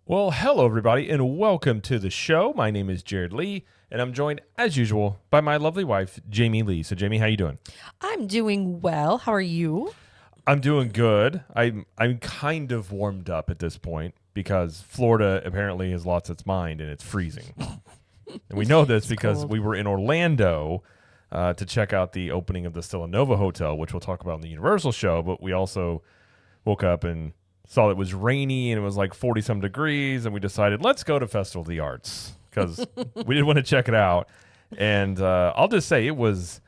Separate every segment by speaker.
Speaker 1: Well, hello everybody, and welcome to the show. My name is Jared Lee, and I'm joined, as usual, by my lovely wife, Jamie Lee. So, Jamie, how you doing?
Speaker 2: I'm doing well. How are you?
Speaker 1: I'm doing good. I'm kind of warmed up at this point because Florida apparently has lost its mind and it's freezing. And we know this because
Speaker 2: cold.
Speaker 1: we were in Orlando to check out the opening of the Stella Nova Hotel, which we'll talk about in the Universal show. But we also woke up and saw it was rainy and it was like 40-some degrees, and we decided, let's go to Festival of the Arts because we did want to check it out. And I'll just say it was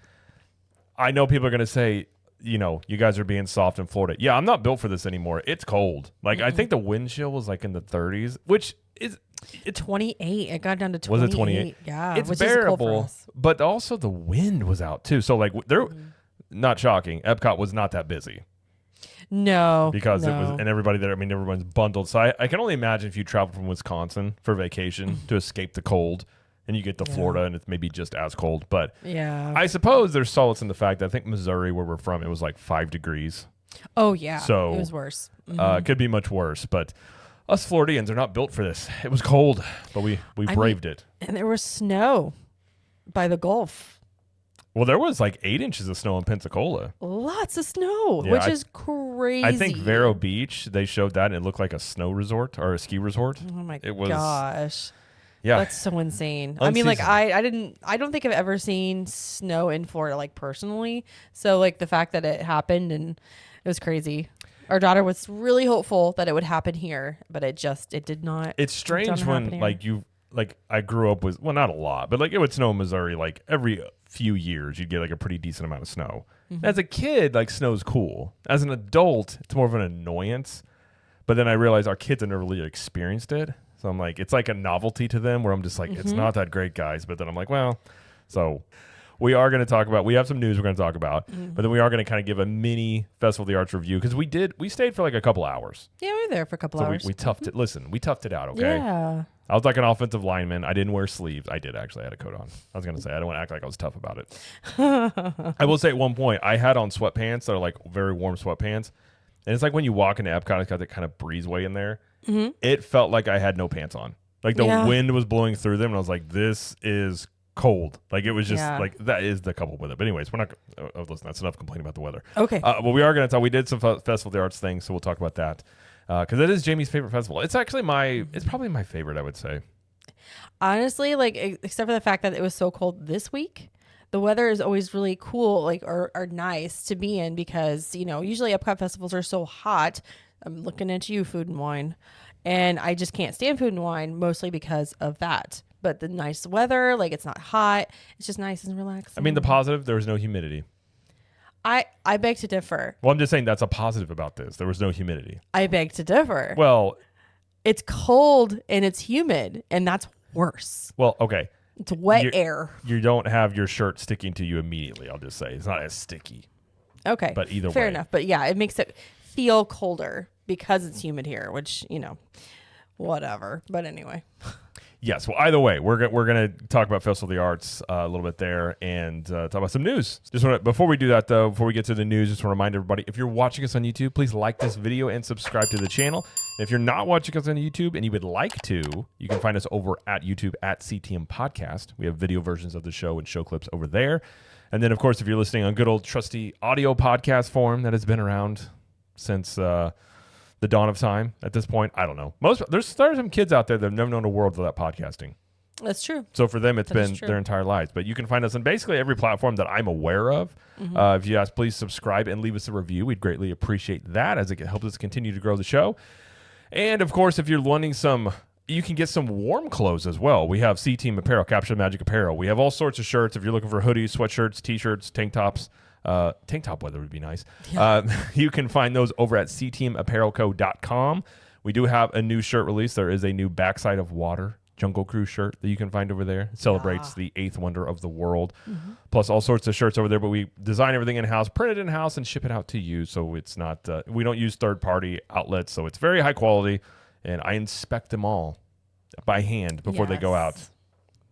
Speaker 1: – I know people are going to say, you know, you guys are being soft in Florida. Yeah, I'm not built for this anymore. It's cold. Like, I think the wind chill was like in the 30s, which is –
Speaker 2: It's 28. It got down to 28.
Speaker 1: Was it 28?
Speaker 2: Yeah.
Speaker 1: It's
Speaker 2: which is cold for
Speaker 1: bearable,
Speaker 2: us.
Speaker 1: but also the wind was out too. So, like, they're not shocking. Epcot was not that busy
Speaker 2: No.
Speaker 1: because it
Speaker 2: no.
Speaker 1: was – and everybody there, I mean, everyone's bundled. So I can only imagine if you travel from Wisconsin for vacation to escape the cold and you get to Florida and it's maybe just as cold. But
Speaker 2: Yeah.
Speaker 1: I suppose there's solace in the fact that I think Missouri, where we're from, it was like 5 degrees.
Speaker 2: Oh, yeah.
Speaker 1: So
Speaker 2: it was worse.
Speaker 1: It could be much worse. But us Floridians are not built for this. It was cold, but we braved it.
Speaker 2: And there was snow by the Gulf.
Speaker 1: Well, there was like 8 inches of snow in Pensacola.
Speaker 2: Lots of snow,
Speaker 1: Yeah,
Speaker 2: which is crazy.
Speaker 1: I think Vero Beach, they showed that, and it looked like a snow resort or a ski resort.
Speaker 2: Oh, my
Speaker 1: It was-
Speaker 2: gosh.
Speaker 1: Yeah.
Speaker 2: That's so insane. I mean, like,
Speaker 1: Unseasoned.
Speaker 2: I don't think I've ever seen snow in Florida, like, personally. So, like, the fact that it happened and it was crazy. Our daughter was really hopeful that it would happen here, but it did not.
Speaker 1: It's strange
Speaker 2: happen
Speaker 1: when,
Speaker 2: here.
Speaker 1: I grew up with, well, not a lot, but like it would snow in Missouri, like every few years, you'd get like a pretty decent amount of snow. As a kid, like, snow's cool. As an adult, it's more of an annoyance. But then I realized our kids have never really experienced it. So I'm like, it's like a novelty to them where I'm just like, it's not that great, guys. But then I'm like, well, so we are going to talk about, we have some news we're going to talk about, but then we are going to kind of give a mini Festival of the Arts review because we stayed for like a couple hours.
Speaker 2: Yeah, we were there for a couple
Speaker 1: So
Speaker 2: hours.
Speaker 1: we toughed it. Listen, we toughed it out, okay?
Speaker 2: Yeah.
Speaker 1: I was like an offensive lineman. I didn't wear sleeves. I did actually. I had a coat on. I was going to say, I don't want to act like I was tough about it. I will say at one point, I had on sweatpants that are like very warm sweatpants. And it's like when you walk into Epcot, it's got that kind of breezeway in there. It felt like I had no pants on. Like the
Speaker 2: Yeah.
Speaker 1: wind was blowing through them. And I was like, this is cold. Like it was just
Speaker 2: Yeah.
Speaker 1: like, that is the couple with it. But anyways, we're not, listen, that's enough complaining about the weather.
Speaker 2: Okay.
Speaker 1: Well, we are going to talk, we did some Festival of the Arts things. So we'll talk about that. Because it is Jamie's favorite festival. It's actually it's probably my favorite, I would say.
Speaker 2: Honestly, like, except for the fact that it was so cold this week, the weather is always really cool, like, or nice to be in because, you know, usually Epcot festivals are so hot. I'm looking at you, Food and Wine. And I just can't stand Food and Wine mostly because of that. But the nice weather, like, it's not hot. It's just nice and relaxing.
Speaker 1: I mean, the positive, there was no humidity.
Speaker 2: I beg to differ.
Speaker 1: Well, I'm just saying that's a positive about this. There was no humidity.
Speaker 2: I beg to differ.
Speaker 1: Well,
Speaker 2: It's cold and it's humid, and that's worse.
Speaker 1: okay.
Speaker 2: It's wet air.
Speaker 1: You don't have your shirt sticking to you immediately, I'll just say. It's not as sticky.
Speaker 2: Okay.
Speaker 1: But either
Speaker 2: Fair
Speaker 1: way.
Speaker 2: enough. But yeah, it makes it feel colder because it's humid here, which, you know, whatever. But anyway.
Speaker 1: Yes. Well, either way, we're going to talk about Festival of the Arts a little bit there and talk about some news. Before we do that, though, before we get to the news, just want to remind everybody, if you're watching us on YouTube, please like this video and subscribe to the channel. And if you're not watching us on YouTube and you would like to, you can find us over at YouTube at CTM Podcast. We have video versions of the show and show clips over there. And then, of course, if you're listening on good old trusty audio podcast form that has been around since the dawn of time at this point, I don't know. There's some kids out there that have never known a world without podcasting.
Speaker 2: That's true.
Speaker 1: So for them, it's
Speaker 2: That is
Speaker 1: been
Speaker 2: true.
Speaker 1: their entire lives. But you can find us on basically every platform that I'm aware of. If you ask, please subscribe and leave us a review. We'd greatly appreciate that as it helps us continue to grow the show. And of course, if you're wanting you can get some warm clothes as well. We have CTM apparel, Capture Magic apparel. We have all sorts of shirts. If you're looking for hoodies, sweatshirts, t-shirts, tank tops, tank top weather would be nice. You can find those over at ctmapparelco.com. We do have a new shirt release. There is a new Backside of Water Jungle Cruise shirt that you can find over there. It celebrates the 8th wonder of the world. Plus all sorts of shirts over there, but we design everything in-house, print it in-house, and ship it out to you. So it's not, we don't use third-party outlets, so it's very high quality, and I inspect them all by hand before they go out.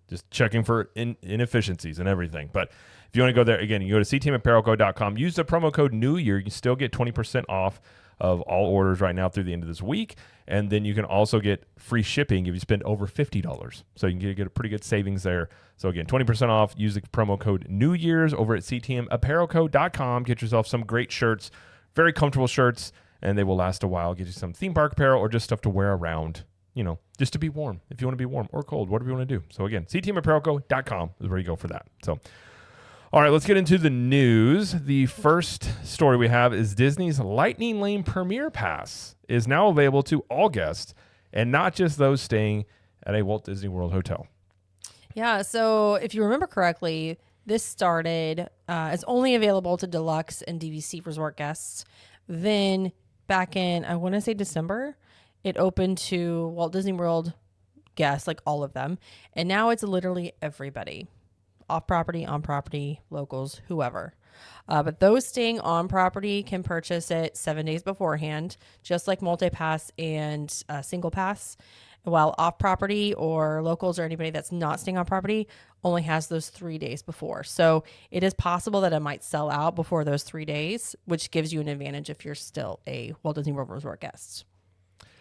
Speaker 1: Just checking for inefficiencies and everything. But if you want to go there, again, you go to ctmapparelco.com. Use the promo code New Year. You can still get 20% off of all orders right now through the end of this week. And then you can also get free shipping if you spend over $50. So you can get a pretty good savings there. So again, 20% off. Use the promo code New Year's over at ctmapparelco.com. Get yourself some great shirts, very comfortable shirts, and they will last a while. Get you some theme park apparel or just stuff to wear around, just to be warm. If you want to be warm or cold, whatever you want to do. So again, ctmapparelco.com is where you go for that. So, all right, let's get into the news. The first story we have is Disney's Lightning Lane Premier Pass is now available to all guests and not just those staying at a Walt Disney World hotel.
Speaker 2: Yeah, so if you remember correctly, this started as only available to deluxe and DVC resort guests. Then back in, I want to say December, it opened to Walt Disney World guests, like all of them. And now it's literally everybody. Off property, on property, locals, whoever. But those staying on property can purchase it 7 days beforehand, just like multi-pass and single pass. While off property or locals or anybody that's not staying on property only has those 3 days before. So it is possible that it might sell out before those 3 days, which gives you an advantage if you're still a Walt Disney World Resort guest.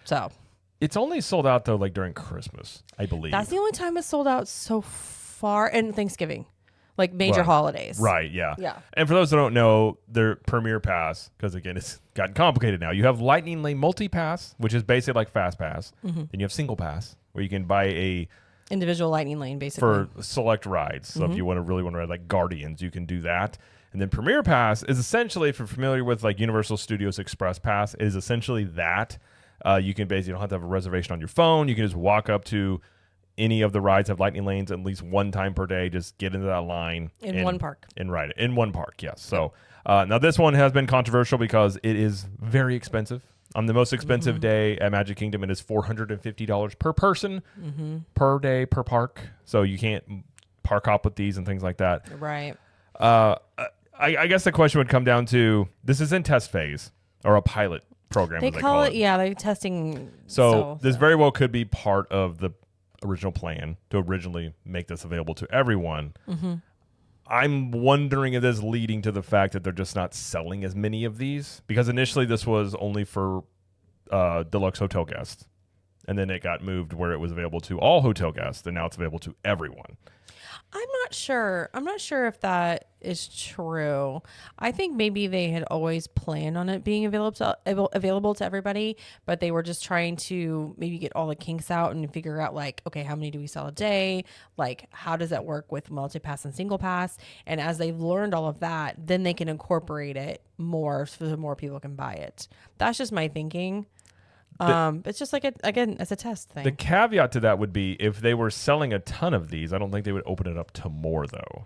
Speaker 2: So
Speaker 1: it's only sold out though, like during Christmas, I believe.
Speaker 2: That's the only time it's sold out so far, and Thanksgiving, like major holidays.
Speaker 1: Right, yeah.
Speaker 2: Yeah.
Speaker 1: And for those that don't know, their Premier Pass, because again, it's gotten complicated now. You have Lightning Lane Multi Pass, which is basically like Fast Pass. Then you have Single Pass, where you can buy a
Speaker 2: individual Lightning Lane, basically,
Speaker 1: for select rides. So if you really want to ride like Guardians, you can do that. And then Premier Pass is essentially, if you're familiar with like Universal Studios Express Pass, is essentially that. You can basically, you don't have to have a reservation on your phone. You can just walk up to any of the rides have Lightning Lanes at least one time per day. Just get into that line
Speaker 2: in one park
Speaker 1: and ride it in one park. Yes. So now this one has been controversial because it is very expensive. On the most expensive day at Magic Kingdom, it is $450 per person per day per park. So you can't park hop with these and things like that.
Speaker 2: Right.
Speaker 1: I guess the question would come down to, this is in test phase or a pilot program.
Speaker 2: They call it, yeah, they're testing.
Speaker 1: So this very well could be part of the original plan to originally make this available to everyone. I'm wondering if this is leading to the fact that they're just not selling as many of these, because initially this was only for deluxe hotel guests, and then it got moved where it was available to all hotel guests, and now it's available to everyone.
Speaker 2: I'm not sure if that is true. I think maybe they had always planned on it being available to everybody, but they were just trying to maybe get all the kinks out and figure out, like, okay, how many do we sell a day? Like, how does that work with multi-pass and single pass? And as they've learned all of that, then they can incorporate it more so that more people can buy it. That's just my thinking. It's just like, again, it's a test thing.
Speaker 1: The caveat to that would be, if they were selling a ton of these, I don't think they would open it up to more, though.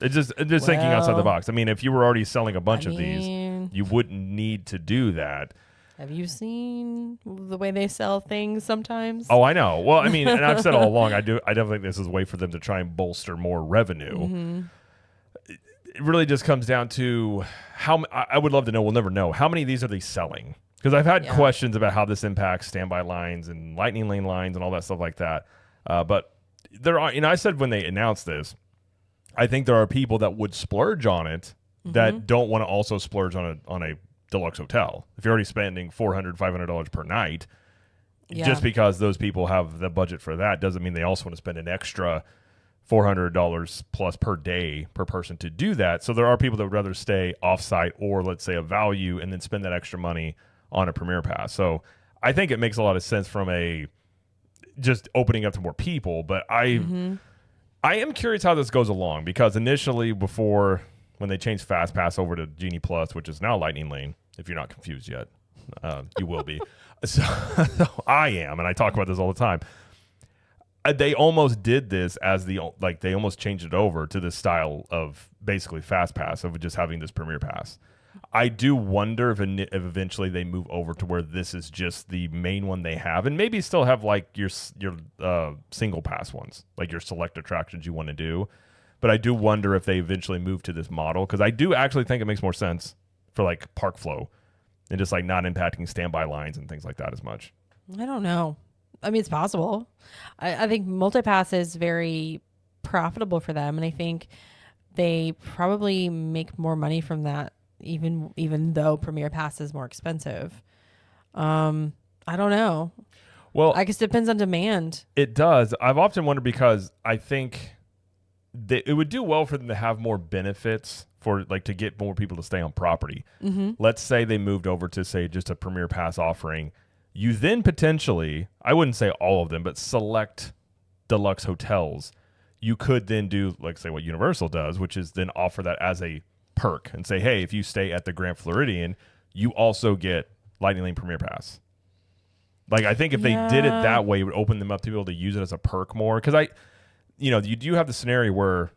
Speaker 1: It's just thinking outside the box. I mean, if you were already selling a bunch of these, you wouldn't need to do that.
Speaker 2: Have you seen the way they sell things sometimes?
Speaker 1: Oh, I know. Well, I mean, and I've said all along, I definitely think this is a way for them to try and bolster more revenue. It really just comes down to how, I would love to know, we'll never know, how many of these are they selling? Because I've had questions about how this impacts standby lines and Lightning Lane lines and all that stuff like that. But there are, I said when they announced this, I think there are people that would splurge on it that don't want to also splurge on a deluxe hotel. If you're already spending $400, $500 per night, just because those people have the budget for that doesn't mean they also want to spend an extra $400 plus per day per person to do that. So there are people that would rather stay offsite or, let's say, a value and then spend that extra money on a Premier Pass. So I think it makes a lot of sense from a just opening up to more people. But I am curious how this goes along, because initially, before, when they changed Fast Pass over to Genie Plus, which is now Lightning Lane, if you're not confused yet, you will be. So I am, and I talk about this all the time. They almost did this as they almost changed it over to this style of basically Fast Pass, of just having this Premier Pass. I do wonder if eventually they move over to where this is just the main one they have, and maybe still have like your single pass ones, like your select attractions you want to do. But I do wonder if they eventually move to this model, because I do actually think it makes more sense for like park flow and just like not impacting standby lines and things like that as much.
Speaker 2: I don't know. I mean, it's possible. I think multi-pass is very profitable for them, and I think they probably make more money from that even though Premier Pass is more expensive. I don't know.
Speaker 1: Well,
Speaker 2: I guess it depends on demand.
Speaker 1: it does. I've often wondered because I think that it would do well for them to have more benefits for like to get more people to stay on property. Let's say they moved over to say just a Premier Pass offering. You then potentially, I wouldn't say all of them, but select deluxe hotels. You could then do like say what Universal does, which is then offer that as a perk and say, hey, if you stay at the Grand Floridian, you also get Lightning Lane Premier Pass. Like, I think if they did it that way, it would open them up to be able to use it as a perk more. Because you do have the scenario where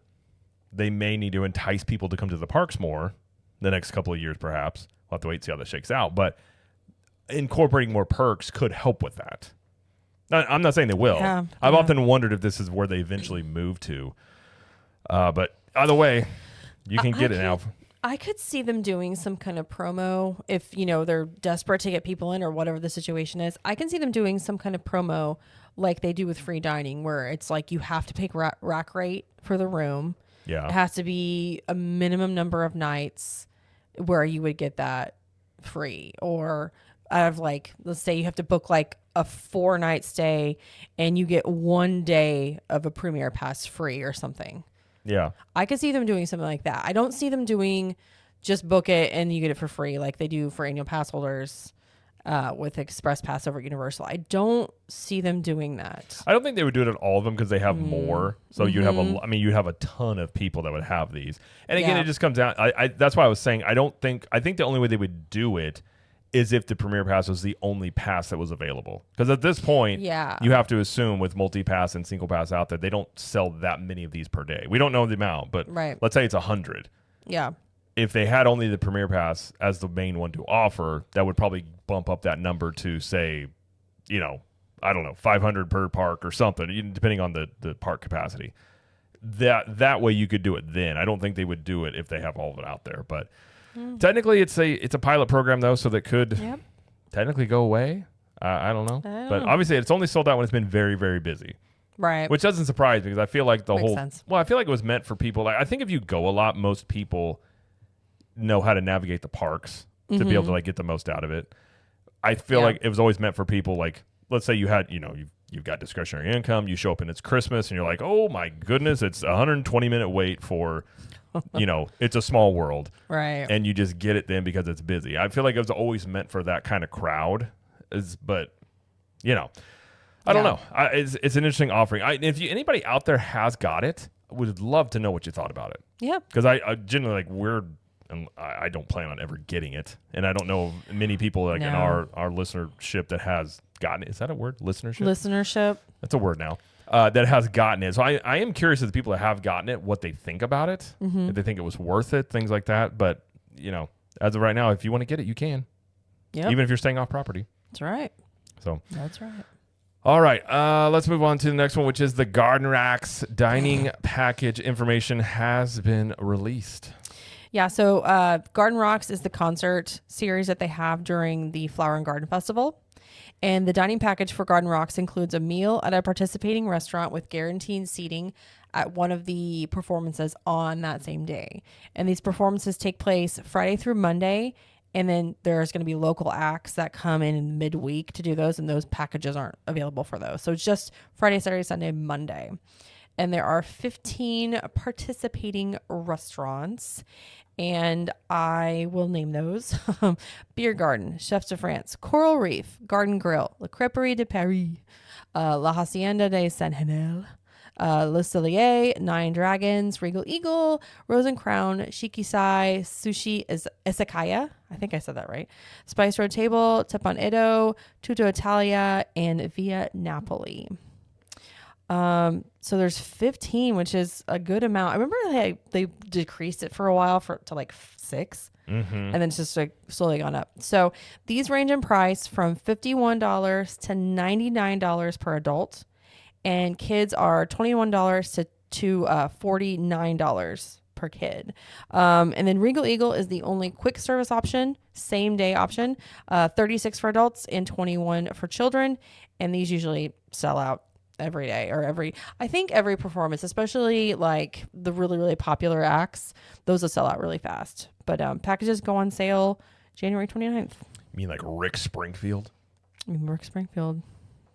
Speaker 1: they may need to entice people to come to the parks more the next couple of years, perhaps. We'll have to wait and see how that shakes out. But incorporating more perks could help with that. I'm not saying they will. I've often wondered if this is where they eventually move to. But either way, you can get it now.
Speaker 2: I could see them doing some kind of promo if, they're desperate to get people in or whatever the situation is. I can see them doing some kind of promo like they do with free dining where it's like you have to pay rack rate for the room.
Speaker 1: Yeah.
Speaker 2: It has to be a minimum number of nights where you would get that free. Or out of like, let's say you have to book like a 4-night stay and you get 1 day of a Premier Pass free or something.
Speaker 1: Yeah.
Speaker 2: I could see them doing something like that. I don't see them doing just book it and you get it for free like they do for annual pass holders with Express Pass over at Universal. I don't see them doing that.
Speaker 1: I don't think they would do it at all of them because they have more. So you'd have you'd have a ton of people that would have these. And again, it just comes down. That's why I was saying I think the only way they would do it is if the Premier Pass was the only pass that was available. Because at this point, you have to assume with multi-pass and single pass out there, they don't sell that many of these per day. We don't know the amount, but let's say it's 100.
Speaker 2: Yeah.
Speaker 1: If they had only the Premier Pass as the main one to offer, that would probably bump up that number to say, I don't know, 500 per park or something, depending on the park capacity. That way you could do it then. I don't think they would do it if they have all of it out there, but technically, it's a pilot program though, so that could technically go away. I don't know, but obviously, it's only sold out when it's been very, very busy,
Speaker 2: right?
Speaker 1: Which doesn't surprise me because I feel like
Speaker 2: Makes sense.
Speaker 1: I feel like it was meant for people. Like I think if you go a lot, most people know how to navigate the parks to be able to like get the most out of it. I feel like it was always meant for people like, let's say you had, you've got discretionary income, you show up and it's Christmas, and you're like, oh my goodness, it's a 120-minute wait for. It's a small world.
Speaker 2: Right.
Speaker 1: And you just get it then because it's busy. I feel like it was always meant for that kind of crowd. But I don't know. It's an interesting offering. If anybody out there has got it, I would love to know what you thought about it.
Speaker 2: Yeah.
Speaker 1: Because I generally I don't plan on ever getting it. And I don't know many people in our listenership that has gotten it. Is that a word? Listenership? That's a word now. That has gotten it. So I am curious of the people that have gotten it, what they think about it, if they think it was worth it, things like that. But, as of right now, if you want to get it, you can. Yeah. Even if you're staying off property.
Speaker 2: That's right.
Speaker 1: So
Speaker 2: that's right.
Speaker 1: All right. Let's move on to the next one, which is the Garden Racks dining package information has been released.
Speaker 2: Yeah, so Garden Rocks is the concert series that they have during the Flower and Garden Festival. And the dining package for Garden Rocks includes a meal at a participating restaurant with guaranteed seating at one of the performances on that same day. And these performances take place Friday through Monday. And then there's going to be local acts that come in midweek to do those. And those packages aren't available for those. So it's just Friday, Saturday, Sunday, Monday. And there are 15 participating restaurants. And I will name those. Beer Garden, Chefs de France, Coral Reef, Garden Grill, La Crêperie de Paris, La Hacienda de San Henel, Le Cellier, Nine Dragons, Regal Eagle, Rose and Crown, Shikisai, Sushi Izakaya, I think I said that right, Spice Road Table, Teppan Edo, Tutto Italia, and Via Napoli. So there's 15, which is a good amount. I remember they decreased it for a while to like 6, and then it's just like slowly gone up. So these range in price from $51 to $99 per adult, and kids are $21 to $49 per kid. And then Regal Eagle is the only quick service option, same day option, 36 for adults and 21 for children, and these usually sell out every day or I think every performance, especially like the really, really popular acts, those will sell out really fast. But packages go on sale January 29th.
Speaker 1: You mean like Rick Springfield?
Speaker 2: Rick Springfield.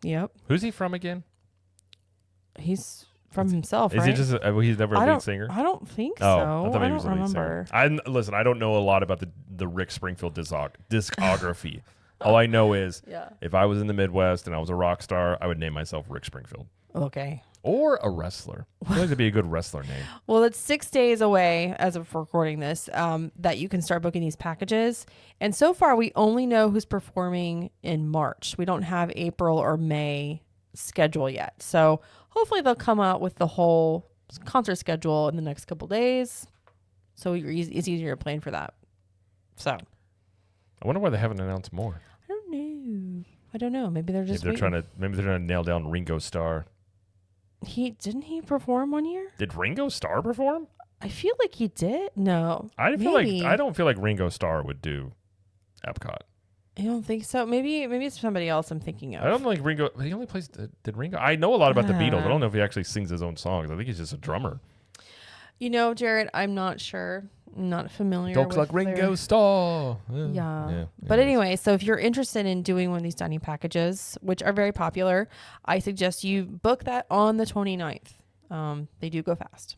Speaker 2: Yep.
Speaker 1: Who's he from again?
Speaker 2: He's from himself,
Speaker 1: Is
Speaker 2: right?
Speaker 1: he just he's never a lead singer?
Speaker 2: I don't think
Speaker 1: Oh,
Speaker 2: so.
Speaker 1: I thought maybe he
Speaker 2: I
Speaker 1: was
Speaker 2: don't
Speaker 1: a lead
Speaker 2: remember.
Speaker 1: singer. Listen, I don't know a lot about the Rick Springfield discography. All I know is if I was in the Midwest and I was a rock star, I would name myself Rick Springfield.
Speaker 2: Okay.
Speaker 1: Or a wrestler. I feel like that'd be a good wrestler name.
Speaker 2: Well, it's 6 days away as of recording this that you can start booking these packages. And so far, we only know who's performing in March. We don't have April or May schedule yet. So hopefully they'll come out with the whole concert schedule in the next couple days. So it's easier to plan for that. So
Speaker 1: I wonder why they haven't announced more.
Speaker 2: I don't know. Maybe they're just
Speaker 1: maybe they're trying to nail down Ringo Starr.
Speaker 2: Didn't he perform one year?
Speaker 1: Did Ringo Starr perform?
Speaker 2: I feel like he did. No.
Speaker 1: I don't feel like Ringo Starr would do Epcot.
Speaker 2: I don't think so. Maybe it's somebody else I'm thinking of.
Speaker 1: I don't think Ringo. He only plays. Did Ringo? I know a lot about the Beatles. I don't know if he actually sings his own songs. I think he's just a drummer.
Speaker 2: You know, Jared, I'm not sure. I'm not familiar.
Speaker 1: Talks like Ringo Starr.
Speaker 2: Yeah. But anyway, so if you're interested in doing one of these dining packages, which are very popular, I suggest you book that on the 29th. They do go fast.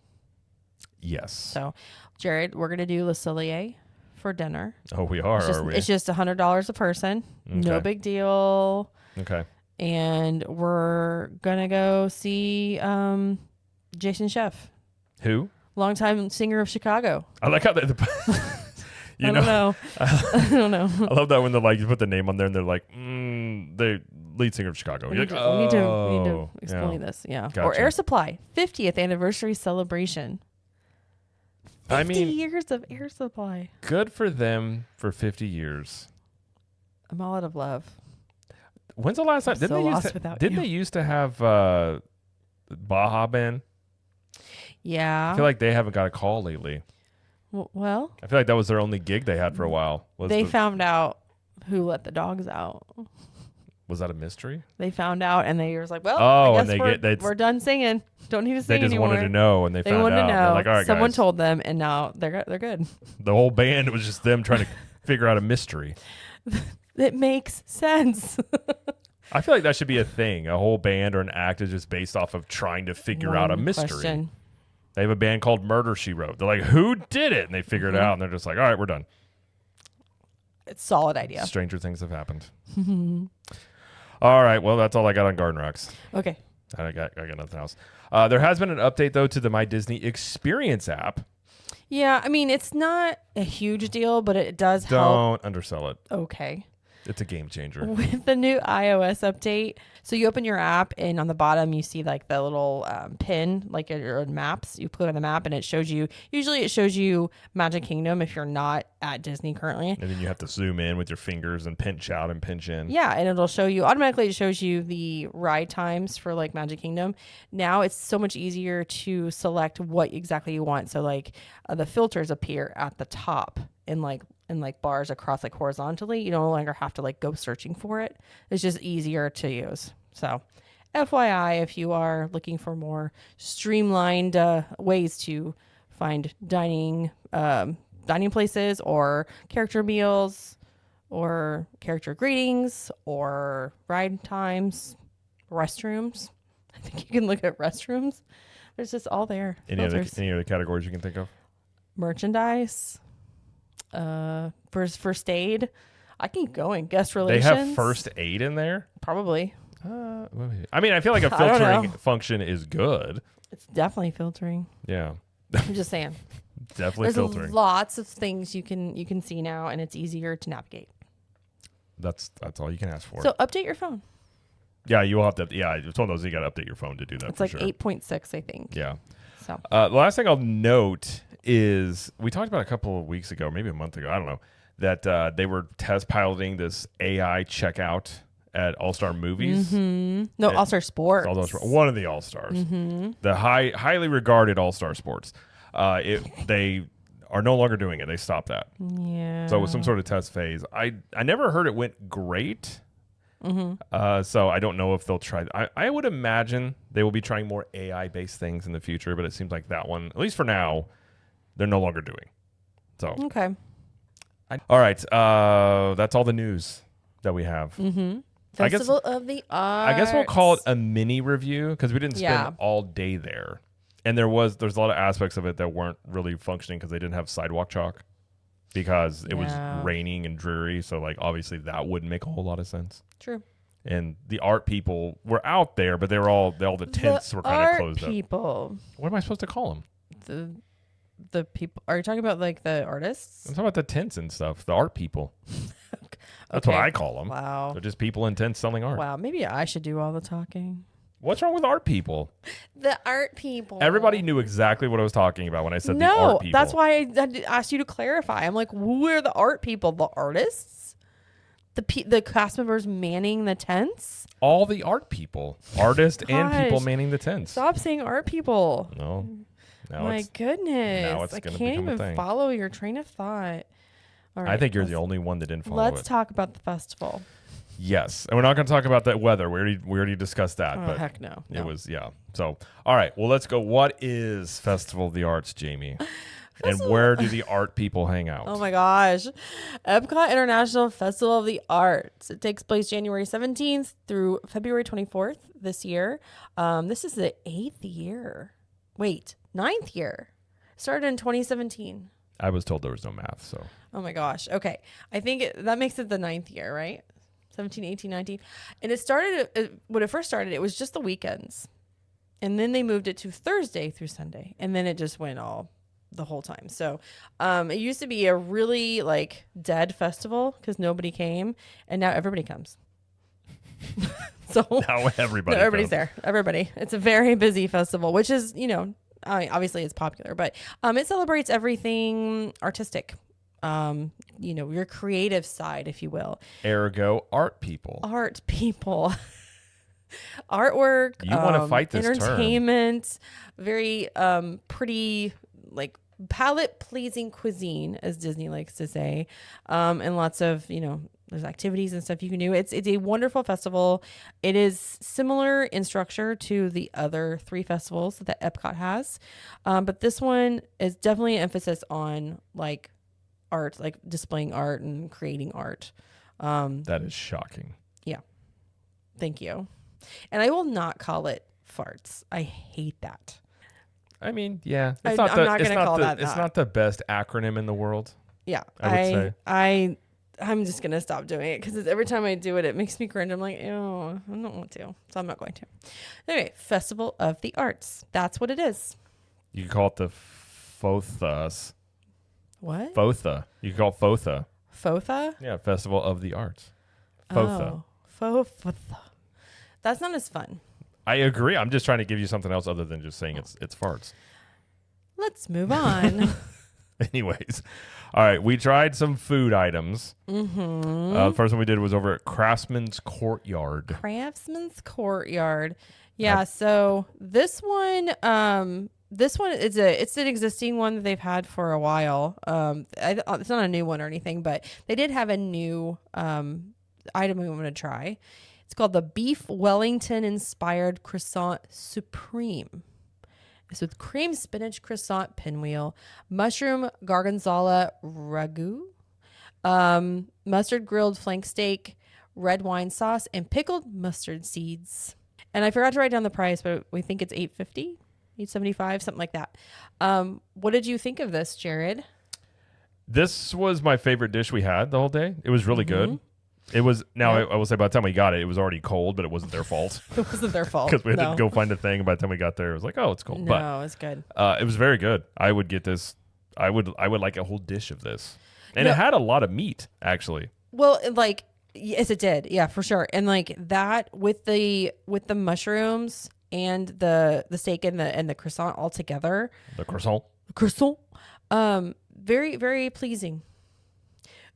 Speaker 1: Yes.
Speaker 2: So, Jared, we're going to do Le Cellier for dinner.
Speaker 1: Oh, we are, are we?
Speaker 2: It's just $100 a person. Okay. No big deal.
Speaker 1: Okay.
Speaker 2: And we're going to go see Jason Sheff.
Speaker 1: Who?
Speaker 2: Longtime singer of Chicago.
Speaker 1: I like how they...
Speaker 2: I don't know. I don't know.
Speaker 1: I love that when you put the name on there and they're like, the lead singer of Chicago.
Speaker 2: We need to explain this. Yeah. Gotcha. Or Air Supply, 50th anniversary celebration. 50 years of Air Supply.
Speaker 1: Good for them for 50 years.
Speaker 2: I'm all out of love.
Speaker 1: When's the last time? Didn't they used to have Baja Band?
Speaker 2: Yeah.
Speaker 1: I feel like they haven't got a call lately.
Speaker 2: Well,
Speaker 1: I feel like that was their only gig they had for a while.
Speaker 2: They found out who let the dogs out.
Speaker 1: Was that a mystery?
Speaker 2: They found out, and they were like, "Well, I guess we're done singing. Don't need to sing anymore." They just
Speaker 1: wanted to know, and they found out.
Speaker 2: They wanted to know.
Speaker 1: Like, all right,
Speaker 2: someone
Speaker 1: guys.
Speaker 2: told them, and now they're good.
Speaker 1: The whole band, it was just them trying to figure out a mystery.
Speaker 2: It makes sense.
Speaker 1: I feel like that should be a thing. A whole band or an act is just based off of trying to figure out a mystery.
Speaker 2: Question.
Speaker 1: They have a band called Murder, She Wrote. They're like, who did it? And they figure it out, and they're just like, all right, we're done.
Speaker 2: It's a solid idea.
Speaker 1: Stranger things have happened. All right, well, that's all I got on Garden Rocks.
Speaker 2: Okay.
Speaker 1: I got nothing else. There has been an update, though, to the My Disney Experience app.
Speaker 2: Yeah, I mean, it's not a huge deal, but it does help.
Speaker 1: Don't undersell it.
Speaker 2: Okay.
Speaker 1: It's a game changer.
Speaker 2: With the new iOS update, so you open your app and on the bottom you see like the little pin, like your maps. You click on the map and it shows you. Usually it shows you Magic Kingdom if you're not at Disney currently.
Speaker 1: And then you have to zoom in with your fingers and pinch out and pinch in.
Speaker 2: Yeah, and it'll show you automatically. It shows you the ride times for like Magic Kingdom. Now it's so much easier to select what exactly you want. So like the filters appear at the top in like bars across like horizontally. You no longer have to like go searching for it. It's just easier to use. So FYI, if you are looking for more streamlined ways to find dining places or character meals or character greetings or ride times, restrooms. I think you can look at restrooms. There's just all there.
Speaker 1: Any other categories you can think of?
Speaker 2: Merchandise. First aid. I can keep going. Guest relations.
Speaker 1: They have first aid in there?
Speaker 2: Probably.
Speaker 1: I mean, I feel like a filtering function is good.
Speaker 2: It's definitely filtering.
Speaker 1: Yeah.
Speaker 2: I'm just saying.
Speaker 1: Definitely filtering.
Speaker 2: There's lots of things you can see now, and it's easier to navigate.
Speaker 1: That's all you can ask for.
Speaker 2: So update your phone.
Speaker 1: Yeah, you will have to. Yeah, it's one of those you got to update your phone to do that.
Speaker 2: It's like 8.6, I think.
Speaker 1: Yeah.
Speaker 2: So
Speaker 1: the last thing I'll note is we talked about a couple of weeks ago, maybe a month ago, I don't know, that they were test piloting this AI checkout at All-Star Movies.
Speaker 2: Mm-hmm. No, All-Star Sports.
Speaker 1: One of the All-Stars. Mm-hmm. The highly regarded All-Star Sports. They are no longer doing it. They stopped that.
Speaker 2: Yeah.
Speaker 1: So it was some sort of test phase. I never heard it went great. Mm-hmm. So I don't know if they'll try. I would imagine they will be trying more AI-based things in the future, but it seems like that one, at least for now, they're no longer doing. So
Speaker 2: Okay.
Speaker 1: all right, that's all the news that we have.
Speaker 2: Mm-hmm.
Speaker 1: I guess-
Speaker 2: Festival of the Arts.
Speaker 1: I guess we'll call it a mini review because we didn't spend all day there, and there's a lot of aspects of it that weren't really functioning because they didn't have sidewalk chalk because it was raining and dreary. So like obviously that wouldn't make a whole lot of sense.
Speaker 2: True.
Speaker 1: And the art people were out there, but they were all the tents were kind of closed
Speaker 2: people.
Speaker 1: up. What am I supposed to call them?
Speaker 2: The people. Are you talking about like the artists?
Speaker 1: I'm talking about the tents and stuff. The art people. That's what I call them.
Speaker 2: Wow.
Speaker 1: They're just people in tents selling art.
Speaker 2: Wow. Maybe I should do all the talking.
Speaker 1: What's wrong with art people?
Speaker 2: The art people.
Speaker 1: Everybody knew exactly what I was talking about when I said the
Speaker 2: No,
Speaker 1: art people.
Speaker 2: that's why I asked you to clarify. I'm like, who are the art people? The artists? The cast members manning the tents?
Speaker 1: All the art people. Artists and people
Speaker 2: Gosh.
Speaker 1: manning the tents.
Speaker 2: Stop saying art people.
Speaker 1: No. Now
Speaker 2: My
Speaker 1: it's,
Speaker 2: goodness.
Speaker 1: now it's
Speaker 2: I
Speaker 1: gonna
Speaker 2: can't
Speaker 1: become a
Speaker 2: even
Speaker 1: thing.
Speaker 2: follow your train of thought. All right,
Speaker 1: I think you're the only one that didn't follow
Speaker 2: Let's
Speaker 1: it.
Speaker 2: talk about the festival.
Speaker 1: Yes. And we're not going to talk about that weather. We already discussed that.
Speaker 2: Oh,
Speaker 1: but
Speaker 2: heck no.
Speaker 1: It was, yeah. So, all right. Well, let's go. What is Festival of the Arts, Jamie? And where do the art people hang out?
Speaker 2: Oh my gosh. Epcot International Festival of the Arts. It takes place January 17th through February 24th this year. This is the 8th year. Wait, 9th year. Started in 2017.
Speaker 1: I was told there was no math, so.
Speaker 2: Oh my gosh. Okay. I think that makes it the 9th year, right? 17, 18, 19. And it started, when it first started, it was just the weekends. And then they moved it to Thursday through Sunday. And then it just went all the whole time. So it used to be a really like dead festival because nobody came. And now everybody comes. So
Speaker 1: Now everybody's
Speaker 2: everybody's there. Everybody. It's a very busy festival, which is, obviously it's popular, but it celebrates everything artistic. Your creative side, if you will.
Speaker 1: Ergo, art people.
Speaker 2: Art people. Artwork.
Speaker 1: You want to fight this
Speaker 2: entertainment. Very pretty, like palate pleasing cuisine, as Disney likes to say. And lots of, there's activities and stuff you can do. It's a wonderful festival. It is similar in structure to the other 3 festivals that Epcot has. But this one is definitely an emphasis on like art, like displaying art and creating art.
Speaker 1: That is shocking.
Speaker 2: Yeah. Thank you. And I will not call it farts. I hate that.
Speaker 1: I mean, yeah.
Speaker 2: I'm not going to call that.
Speaker 1: It's not the best acronym in the world.
Speaker 2: Yeah.
Speaker 1: I would say.
Speaker 2: I'm just going to stop doing it because every time I do it, it makes me cringe. I'm like, ew, I don't want to. So I'm not going to. Anyway, Festival of the Arts. That's what it is.
Speaker 1: You can call it the Fothas.
Speaker 2: What?
Speaker 1: Fotha. You can call it Fotha.
Speaker 2: Fotha?
Speaker 1: Yeah, Festival of the Arts. Fotha.
Speaker 2: Oh, Fotha. That's not as fun.
Speaker 1: I agree. I'm just trying to give you something else other than just saying it's farts.
Speaker 2: Let's move on.
Speaker 1: Anyways. All right. We tried some food items.
Speaker 2: Mm-hmm.
Speaker 1: The first one we did was over at Craftsman's Courtyard.
Speaker 2: Craftsman's Courtyard. Yeah. So this one it's an existing one that they've had for a while. It's not a new one or anything, but they did have a new item we want to try. It's called the Beef Wellington Inspired Croissant Supreme. It's with cream spinach croissant pinwheel, mushroom gorgonzola ragu, mustard grilled flank steak, red wine sauce, and pickled mustard seeds. And I forgot to write down the price, but we think it's $8.50, $8.75, something like that. What did you think of this, Jared?
Speaker 1: This was my favorite dish we had the whole day. It was really good. It was, I will say by the time we got it, it was already cold, but it wasn't their fault.
Speaker 2: It wasn't their fault.
Speaker 1: Because we had to go find a thing. And by the time we got there, it was like, oh, it's cold.
Speaker 2: No,
Speaker 1: but
Speaker 2: it was good.
Speaker 1: It was very good. I would get this. I would like a whole dish of this. And it had a lot of meat, actually.
Speaker 2: Well, like, yes, it did. Yeah, for sure. And like that with the mushrooms and the steak and the croissant all together.
Speaker 1: The croissant.
Speaker 2: Very, very pleasing.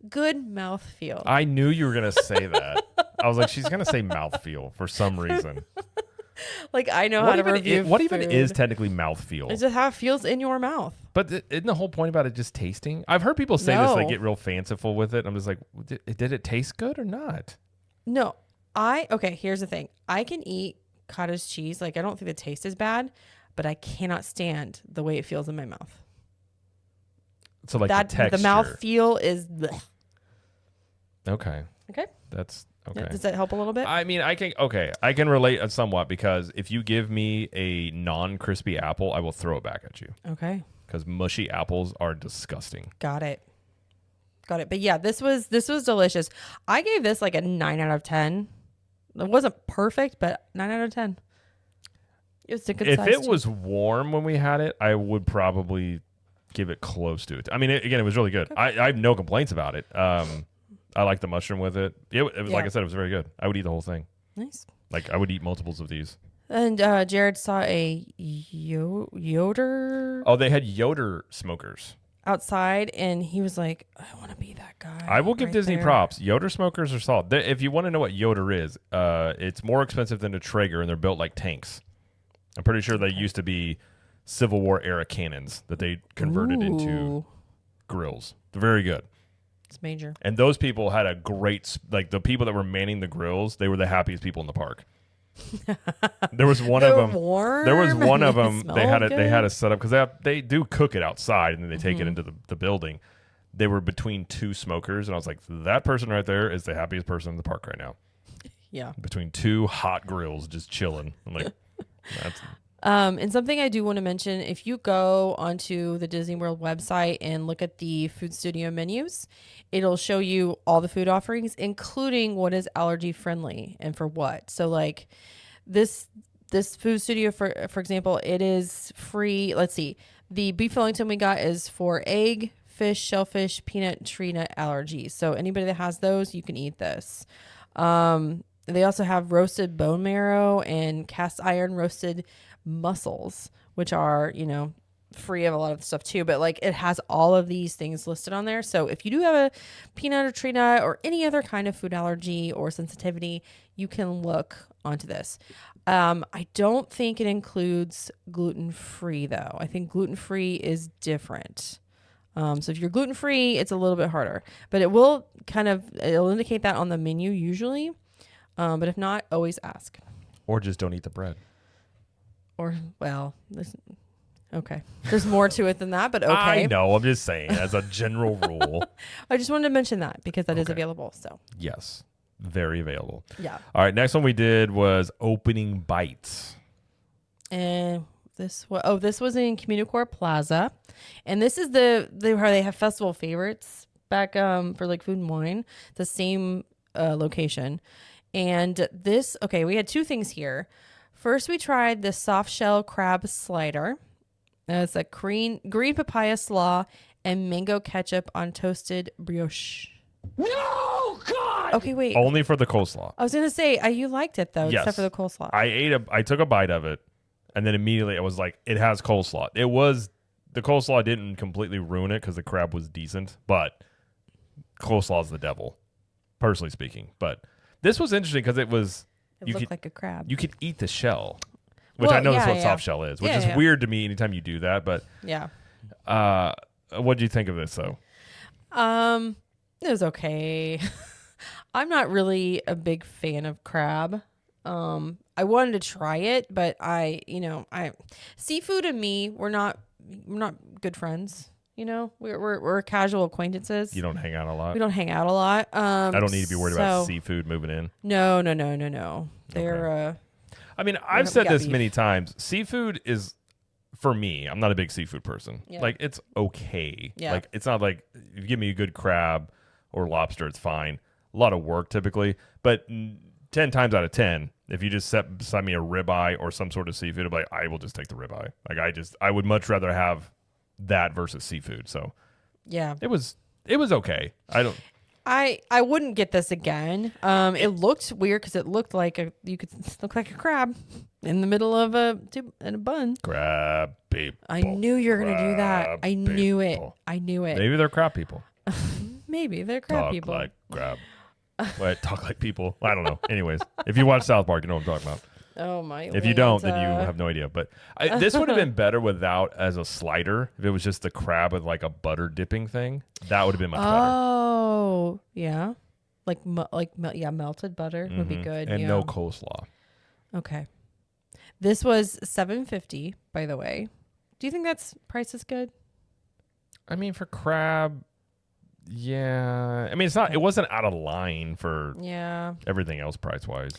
Speaker 2: Good mouthfeel.
Speaker 1: I knew you were going to say that. I was like, she's going to say mouthfeel for some reason.
Speaker 2: Like, I know how to review
Speaker 1: What even
Speaker 2: food.
Speaker 1: is technically mouthfeel?
Speaker 2: It's just how it feels in your mouth.
Speaker 1: But isn't the whole point about it just tasting? I've heard people say this, they get real fanciful with it. I'm just like, did it taste good or not?
Speaker 2: No. Okay, here's the thing. I can eat cottage cheese. Like, I don't think the taste is bad, but I cannot stand the way it feels in my mouth.
Speaker 1: So like
Speaker 2: that
Speaker 1: the texture.
Speaker 2: the mouth feel is bleh.
Speaker 1: Okay.
Speaker 2: Okay.
Speaker 1: That's okay.
Speaker 2: Does that help a little bit?
Speaker 1: I mean, I can relate somewhat because if you give me a non-crispy apple, I will throw it back at you.
Speaker 2: Okay.
Speaker 1: Because mushy apples are disgusting.
Speaker 2: Got it. But yeah, this was delicious. I gave this like a 9 out of 10. It wasn't perfect, but 9 out of 10. It was a good size.
Speaker 1: If it was warm when we had it, I would probably give it close to it. I mean, it was really good. I have no complaints about it. I like the mushroom with it. It was like I said, it was very good. I would eat the whole thing.
Speaker 2: Nice.
Speaker 1: Like I would eat multiples of these.
Speaker 2: And Jared saw a Yoder.
Speaker 1: Oh, they had Yoder smokers
Speaker 2: outside, and he was like, I want to be that guy.
Speaker 1: I will give Disney
Speaker 2: there.
Speaker 1: props. Yoder smokers are solid. If you want to know what Yoder is, it's more expensive than a Traeger, and they're built like tanks. I'm pretty sure they used to be Civil War era cannons that they converted into grills. They're very good.
Speaker 2: It's major.
Speaker 1: And those people had a great, like the people that were manning the grills, they were the happiest people in the park. There was one of them. There was one of them. They had a setup because they do cook it outside and then they take it into the building. They were between two smokers, and I was like, that person right there is the happiest person in the park right now.
Speaker 2: Yeah,
Speaker 1: between two hot grills, just chilling. I'm like, that's.
Speaker 2: And something I do want to mention: if you go onto the Disney World website and look at the food studio menus, it'll show you all the food offerings, including what is allergy friendly and for what. So like this food studio, for example, it is free. Let's see. The beef Wellington we got is for egg, fish, shellfish, peanut, tree nut allergies. So anybody that has those, you can eat this. They also have roasted bone marrow and cast iron roasted mussels, which are, free of a lot of stuff too, but like it has all of these things listed on there. So if you do have a peanut or tree nut or any other kind of food allergy or sensitivity, you can look onto this. I don't think it includes gluten-free though. I think gluten-free is different. So if you're gluten-free, it's a little bit harder, but it'll indicate that on the menu usually. But if not, always ask.
Speaker 1: Or just don't eat the bread.
Speaker 2: Or, well, okay. There's more to it than that, but okay.
Speaker 1: I know. I'm just saying as a general rule.
Speaker 2: I just wanted to mention that because that is available. So
Speaker 1: yes, very available.
Speaker 2: Yeah.
Speaker 1: All right. Next one we did was opening bites.
Speaker 2: And this was in Communicore Plaza, and this is where they have festival favorites back for like food and wine. The same location, and we had two things here. First, we tried the soft shell crab slider. It's a green papaya slaw and mango ketchup on toasted brioche.
Speaker 3: No, God!
Speaker 2: Okay, wait.
Speaker 1: Only for the coleslaw.
Speaker 2: I was going to say, you liked it, though,
Speaker 1: Yes.
Speaker 2: except for the coleslaw.
Speaker 1: I took a bite of it, and then immediately I was like, it has coleslaw. The coleslaw didn't completely ruin it because the crab was decent, but coleslaw is the devil, personally speaking. But this was interesting because it looked
Speaker 2: like a crab.
Speaker 1: You could eat the shell, which I know that's what soft shell is, which is weird to me anytime you do that. But
Speaker 2: yeah.
Speaker 1: What do you think of this though?
Speaker 2: It was okay. I'm not really a big fan of crab. I wanted to try it, but seafood and me, we're not good friends. We're casual acquaintances.
Speaker 1: You don't hang out a lot.
Speaker 2: We don't hang out a lot.
Speaker 1: I don't need to be worried about seafood moving in.
Speaker 2: No. They're.
Speaker 1: Okay. I mean, I've said this many times. Seafood is, for me, I'm not a big seafood person. Yeah. Like, it's okay.
Speaker 2: Yeah.
Speaker 1: Like, it's not like, if you give me a good crab or lobster, it's fine. A lot of work, typically. But 10 times out of 10, if you just set beside me a ribeye or some sort of seafood, I'm like, I will just take the ribeye. Like, I would much rather have that versus seafood. So,
Speaker 2: yeah.
Speaker 1: It was okay.
Speaker 2: I wouldn't get this again. It looked weird because it looked like you could look like a crab in the middle of a bun.
Speaker 1: Crab people.
Speaker 2: I knew you were gonna do that. I knew it.
Speaker 1: Maybe they're crab people.
Speaker 2: Maybe they're crab people.
Speaker 1: Talk like crab. Wait, talk like people. I don't know. Anyways, if you watch South Park, you know what I'm talking about.
Speaker 2: Oh my!
Speaker 1: If you don't, then you have no idea. But this would have been better without as a slider. If it was just the crab with like a butter dipping thing, that would have been much better.
Speaker 2: Oh yeah, melted butter would be good.
Speaker 1: And no coleslaw.
Speaker 2: Okay, this was $7.50. By the way, do you think that's price is good?
Speaker 1: I mean, for crab, yeah. I mean, it wasn't out of line for
Speaker 2: Yeah.
Speaker 1: everything else price-wise.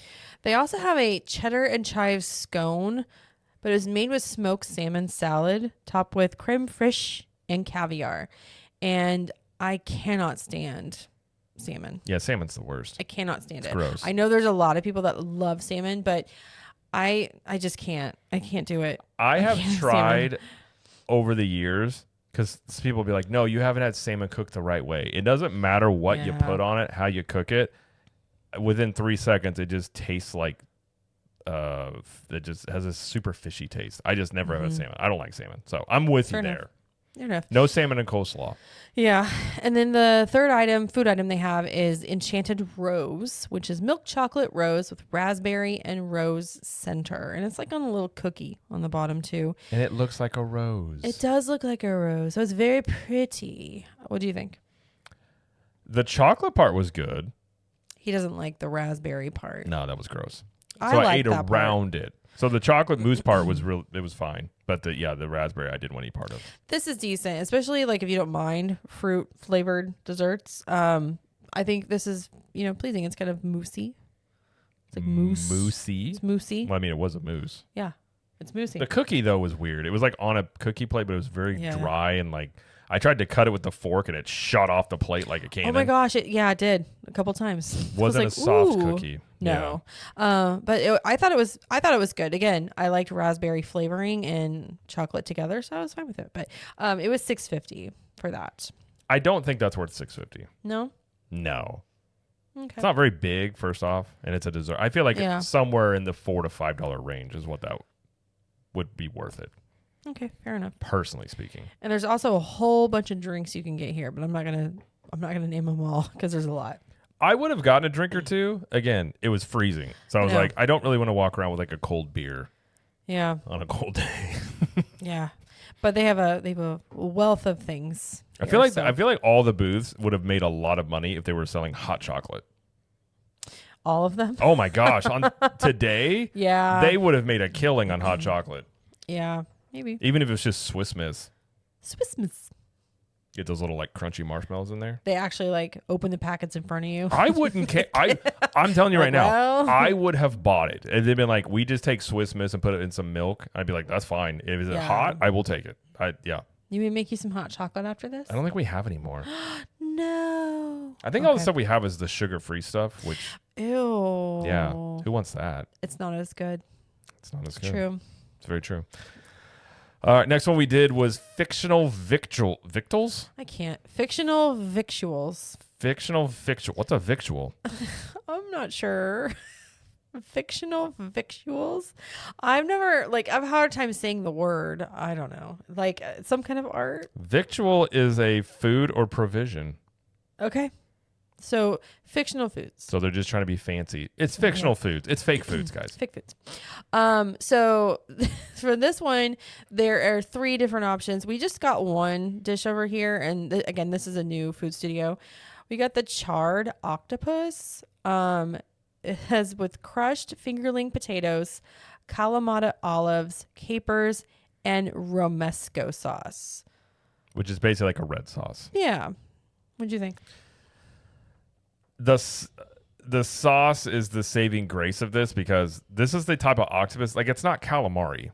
Speaker 2: They also have a cheddar and chive scone, but it was made with smoked salmon salad, topped with creme fraiche and caviar. And I cannot stand salmon.
Speaker 1: Yeah, salmon's the worst.
Speaker 2: I cannot stand it.
Speaker 1: Gross.
Speaker 2: I know there's a lot of people that love salmon, but I just can't. I can't do it.
Speaker 1: I have
Speaker 2: can't
Speaker 1: tried
Speaker 2: salmon.
Speaker 1: over the years because people will be like, no, you haven't had salmon cooked the right way. It doesn't matter what you
Speaker 2: Yeah.
Speaker 1: put on it, how you cook it. Within 3 seconds, it just tastes like it just has a super fishy taste. I just never have had salmon. I don't like salmon. So I'm with
Speaker 2: Fair
Speaker 1: you
Speaker 2: enough.
Speaker 1: there.
Speaker 2: Fair enough.
Speaker 1: No salmon and coleslaw.
Speaker 2: Yeah. And then the third food item they have is Enchanted Rose, which is milk chocolate rose with raspberry and rose center. And it's like on a little cookie on the bottom too.
Speaker 1: And it looks like a rose.
Speaker 2: It does look like a rose. So it's very pretty. What do you think?
Speaker 1: The chocolate part was good.
Speaker 2: He doesn't like the raspberry part.
Speaker 1: No, that was gross.
Speaker 2: I
Speaker 1: So I
Speaker 2: like
Speaker 1: ate
Speaker 2: that part.
Speaker 1: around it. So the chocolate mousse part was real. It was fine. But the raspberry I didn't want any part of.
Speaker 2: This is decent, especially like if you don't mind fruit flavored desserts. I think this is, pleasing. It's kind of moussey. It's like mousse.
Speaker 1: Moussey.
Speaker 2: It's moussey.
Speaker 1: Well, I mean, it was a mousse.
Speaker 2: Yeah. It's moussey.
Speaker 1: The cookie though was weird. It was like on a cookie plate, but it was very
Speaker 2: Yeah.
Speaker 1: dry and like I tried to cut it with the fork and it shot off the plate like a cannon.
Speaker 2: Oh my gosh! It did a couple times. I was
Speaker 1: Wasn't
Speaker 2: like,
Speaker 1: a soft
Speaker 2: "Ooh."
Speaker 1: cookie.
Speaker 2: No, but I thought it was good. Again, I liked raspberry flavoring and chocolate together, so I was fine with it. But it was $6.50 for that.
Speaker 1: I don't think that's worth $6.50.
Speaker 2: No.
Speaker 1: No,
Speaker 2: Okay.
Speaker 1: it's not very big. First off, and it's a dessert. I feel like
Speaker 2: Yeah.
Speaker 1: somewhere in the $4 to $5 range is what that would be worth it.
Speaker 2: Okay, fair enough.
Speaker 1: Personally speaking.
Speaker 2: And there's also a whole bunch of drinks you can get here, but I'm not gonna name them all because there's a lot.
Speaker 1: I would have gotten a drink or two. Again, it was freezing. So I was
Speaker 2: know.
Speaker 1: like, I don't really want to walk around with like a cold beer
Speaker 2: Yeah,
Speaker 1: on a cold day.
Speaker 2: yeah. But they have a wealth of things.
Speaker 1: I
Speaker 2: here,
Speaker 1: feel like
Speaker 2: so-
Speaker 1: I feel like all the booths would have made a lot of money if they were selling hot chocolate.
Speaker 2: all of them.
Speaker 1: Oh my gosh, on today,
Speaker 2: Yeah.
Speaker 1: they would have made a killing on hot chocolate.
Speaker 2: Yeah, maybe.
Speaker 1: Even if it was just Swiss Miss.
Speaker 2: Swiss Miss.
Speaker 1: Get those little like crunchy marshmallows in there.
Speaker 2: They actually like open the packets in front of you.
Speaker 1: I wouldn't care. I'm telling you right
Speaker 2: Like,
Speaker 1: now,
Speaker 2: well.
Speaker 1: I would have bought it. And they've been like, we just take Swiss Miss and put it in some milk. I'd be like, that's fine. If it's
Speaker 2: Yeah.
Speaker 1: hot, I will take it. Yeah.
Speaker 2: You may make you some hot chocolate after this?
Speaker 1: I don't think we have any more.
Speaker 2: No.
Speaker 1: I think all the
Speaker 2: Okay.
Speaker 1: stuff we have is the sugar-free stuff, which,
Speaker 2: Ew.
Speaker 1: yeah, who wants that?
Speaker 2: It's not as good.
Speaker 1: It's not as good.
Speaker 2: True.
Speaker 1: It's very true. All right, next one we did was fictional victuals?
Speaker 2: I can't. Fictional victuals.
Speaker 1: Fictional victual. What's a victual?
Speaker 2: I'm not sure. Fictional victuals. I've had a hard time saying the word. I don't know. Like some kind of art.
Speaker 1: Victual is a food or provision.
Speaker 2: Okay. So fictional foods.
Speaker 1: So they're just trying to be fancy. It's fictional foods. It's fake foods, guys.
Speaker 2: Fake foods. So for this one, there are 3 different options. We just got one dish over here, and again, this is a new food studio. We got the charred octopus. It has with crushed fingerling potatoes, Kalamata olives, capers, and romesco sauce.
Speaker 1: Which is basically like a red sauce.
Speaker 2: Yeah. What'd you think?
Speaker 1: The sauce is the saving grace of this because this is the type of octopus. Like, it's not calamari.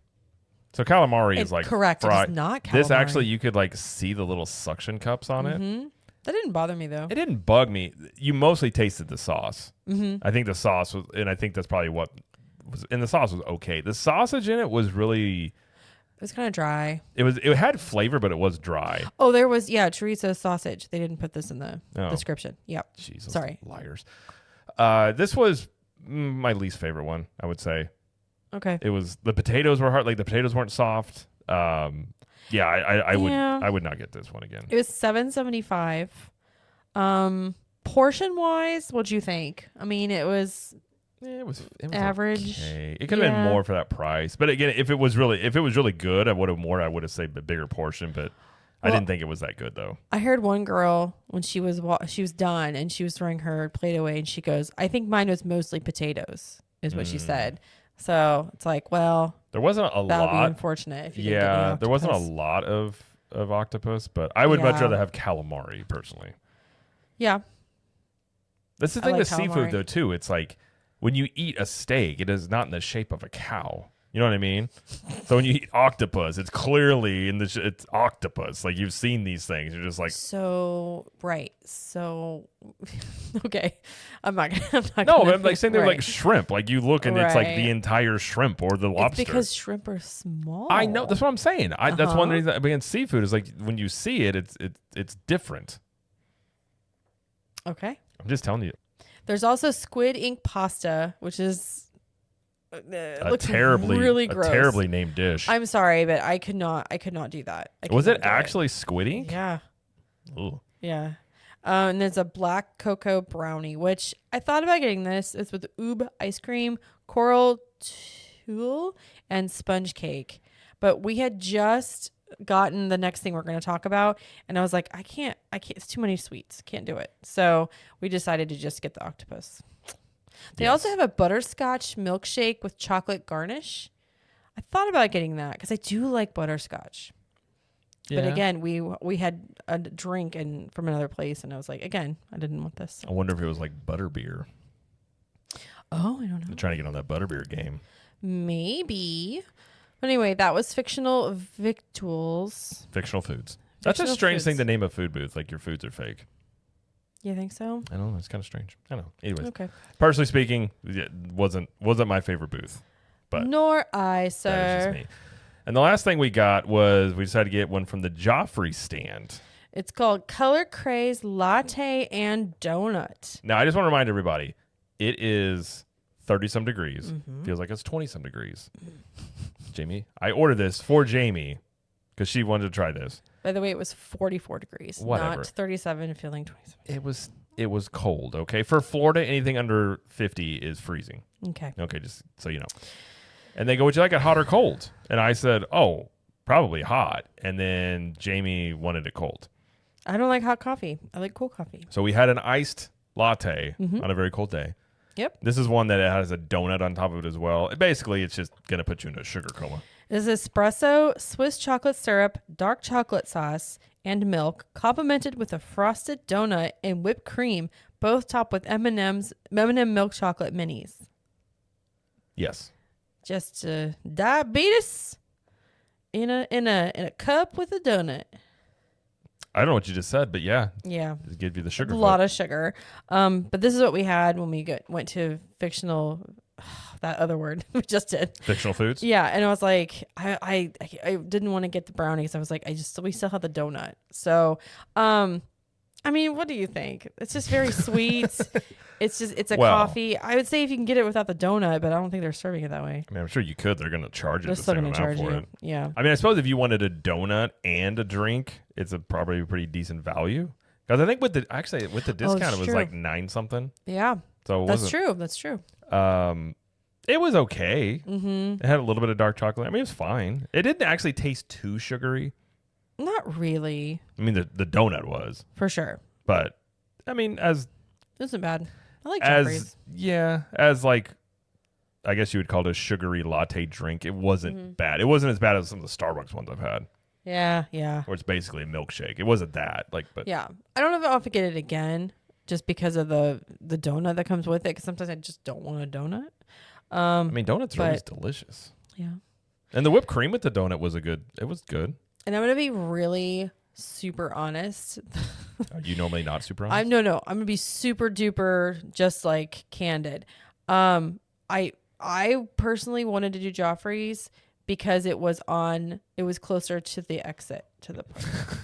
Speaker 1: So calamari is like
Speaker 2: correct.
Speaker 1: fried.
Speaker 2: It is not calamari.
Speaker 1: This actually, you could like see the little suction cups on it.
Speaker 2: Mm-hmm. That didn't bother me though.
Speaker 1: It didn't bug me. You mostly tasted the sauce.
Speaker 2: Mm-hmm.
Speaker 1: I think the sauce was, and I think that's probably what was, and the sauce was okay. The sausage in it was really,
Speaker 2: It was kind of dry.
Speaker 1: it had flavor, but it was dry.
Speaker 2: Oh, there was, chorizo sausage. They didn't put this in the
Speaker 1: Oh.
Speaker 2: description. Yep.
Speaker 1: Jesus,
Speaker 2: Sorry.
Speaker 1: liars. This was my least favorite one, I would say.
Speaker 2: Okay.
Speaker 1: It was, the potatoes were hard. Like the potatoes weren't soft. Yeah, I would not get this one again.
Speaker 2: It was $7.75. Portion wise, what'd you think? I mean, it was
Speaker 1: It was
Speaker 2: average.
Speaker 1: Okay. It could have been
Speaker 2: Yeah.
Speaker 1: more for that price. But again, if it was really good, I would have said a bigger portion. But I
Speaker 2: Well,
Speaker 1: didn't think it was that good though.
Speaker 2: I heard one girl when she was done and she was throwing her plate away and she goes, "I think mine was mostly potatoes," is what she said. So it's like, well,
Speaker 1: There wasn't a
Speaker 2: that would be
Speaker 1: lot.
Speaker 2: unfortunate if you didn't get
Speaker 1: Yeah,
Speaker 2: any
Speaker 1: there wasn't a
Speaker 2: octopus.
Speaker 1: lot of of octopus, but I would much
Speaker 2: Yeah.
Speaker 1: rather have calamari personally.
Speaker 2: Yeah.
Speaker 1: That's the
Speaker 2: I
Speaker 1: thing
Speaker 2: like
Speaker 1: with seafood
Speaker 2: calamari.
Speaker 1: though too. It's like when you eat a steak, it is not in the shape of a cow. You know what I mean? So when you eat octopus, it's clearly it's octopus. Like you've seen these things. You're just like,
Speaker 2: So right. So okay. I'm not gonna. I'm not
Speaker 1: no,
Speaker 2: gonna
Speaker 1: but like same thing with
Speaker 2: right.
Speaker 1: like shrimp. Like you look and it's like the
Speaker 2: Right.
Speaker 1: entire shrimp or the
Speaker 2: It's
Speaker 1: lobster.
Speaker 2: because shrimp are small.
Speaker 1: I know. That's what I'm saying. That's one
Speaker 2: Uh-huh.
Speaker 1: reason against seafood is like when you see it, it's different.
Speaker 2: Okay.
Speaker 1: I'm just telling you.
Speaker 2: There's also squid ink pasta, which is
Speaker 1: A
Speaker 2: looks
Speaker 1: terribly
Speaker 2: really gross.
Speaker 1: named dish.
Speaker 2: I'm sorry, but I could not do that. I could
Speaker 1: Was
Speaker 2: not
Speaker 1: it
Speaker 2: do
Speaker 1: actually squid ink?
Speaker 2: Yeah.
Speaker 1: Ooh.
Speaker 2: Yeah. And there's a black cocoa brownie, which I thought about getting this. It's with oob ice cream, coral tulle, and sponge cake. But we had just gotten the next thing we're going to talk about. And I was like, I can't, it's too many sweets. Can't do it. So we decided to just get the octopus. They also have a butterscotch milkshake with chocolate garnish. I thought about getting that because I do like butterscotch. But again, we had a drink from another place, and I was like, again, I didn't want this.
Speaker 1: I wonder if it was like butterbeer.
Speaker 2: Oh, I don't know.
Speaker 1: They're trying to get on that butterbeer game.
Speaker 2: Maybe. But anyway, that was fictional victuals.
Speaker 1: Fictional foods. That's a
Speaker 2: Fictional
Speaker 1: strange
Speaker 2: foods.
Speaker 1: thing to name a food booth. Like your foods are fake.
Speaker 2: You think so?
Speaker 1: I don't know. It's kind of strange. I don't know. Anyways,
Speaker 2: Okay.
Speaker 1: personally speaking, it wasn't my favorite booth. But
Speaker 2: Nor I,
Speaker 1: that is
Speaker 2: sir.
Speaker 1: just me. And the last thing we got was we decided to get one from the Joffrey stand.
Speaker 2: It's called Color Craze Latte and Donut.
Speaker 1: Now, I just want to remind everybody, it is 30-some degrees.
Speaker 2: Mm-hmm.
Speaker 1: Feels like it's 20-some degrees. Jamie, I ordered this for Jamie because she wanted to try this.
Speaker 2: By the way, it was 44 degrees,
Speaker 1: Whatever.
Speaker 2: not 37, feeling 27.
Speaker 1: It was cold, okay? For Florida, anything under 50 is freezing.
Speaker 2: Okay.
Speaker 1: Okay, just so you know. And they go, would you like it hot or cold? And I said, oh, probably hot. And then Jamie wanted it cold.
Speaker 2: I don't like hot coffee. I like cold coffee.
Speaker 1: So we had an iced latte
Speaker 2: Mm-hmm.
Speaker 1: on a very cold day.
Speaker 2: Yep.
Speaker 1: This is one that has a donut on top of it as well. Basically, it's just going to put you in a sugar coma.
Speaker 2: It is espresso, Swiss chocolate syrup, dark chocolate sauce, and milk, complemented with a frosted donut and whipped cream, both topped with M&M milk chocolate minis.
Speaker 1: Yes.
Speaker 2: Just diabetes in a cup with a donut.
Speaker 1: I don't know what you just said, but yeah,
Speaker 2: Yeah.
Speaker 1: it gives you the sugar.
Speaker 2: A lot of sugar. But this is what we had when we went to fictional, that other word we just did.
Speaker 1: Fictional foods.
Speaker 2: Yeah, and I was like, I didn't want to get the brownies. I was like, we still have the donut. So, I mean, what do you think? It's just very sweet. It's a
Speaker 1: Well-
Speaker 2: coffee. I would say if you can get it without the donut, but I don't think they're serving it that way.
Speaker 1: I mean, I'm sure you could. They're going to charge you
Speaker 2: They're
Speaker 1: the
Speaker 2: still
Speaker 1: same
Speaker 2: going to
Speaker 1: amount
Speaker 2: charge
Speaker 1: for
Speaker 2: you.
Speaker 1: it.
Speaker 2: Yeah.
Speaker 1: I mean, I suppose if you wanted a donut and a drink, it's probably a pretty decent value. Because I think with the discount, it was
Speaker 2: true.
Speaker 1: like 9 something.
Speaker 2: Yeah.
Speaker 1: So it
Speaker 2: That's
Speaker 1: wasn't.
Speaker 2: true. That's true.
Speaker 1: It was okay.
Speaker 2: Mm-hmm.
Speaker 1: It had a little bit of dark chocolate. I mean, it was fine. It didn't actually taste too sugary.
Speaker 2: Not really,
Speaker 1: I mean, the donut was,
Speaker 2: for sure.
Speaker 1: but I mean, as
Speaker 2: It isn't bad. I like Jeffrey's.
Speaker 1: as like, I guess you would call it a sugary latte drink. It wasn't
Speaker 2: Mm-hmm.
Speaker 1: bad. It wasn't as bad as some of the Starbucks ones I've had,
Speaker 2: Yeah.
Speaker 1: where it's basically a milkshake. It wasn't that but
Speaker 2: Yeah. I don't know if I'll have to get it again just because of the donut that comes with it. Because sometimes I just don't want a donut.
Speaker 1: I mean, donuts are always
Speaker 2: but-
Speaker 1: delicious.
Speaker 2: Yeah.
Speaker 1: And the whipped cream with the donut was it was good.
Speaker 2: And I'm going to be really super honest.
Speaker 1: Are you normally not super honest?
Speaker 2: I'm going to be super duper just like candid. I personally wanted to do Joffrey's because it was closer to the exit to the park.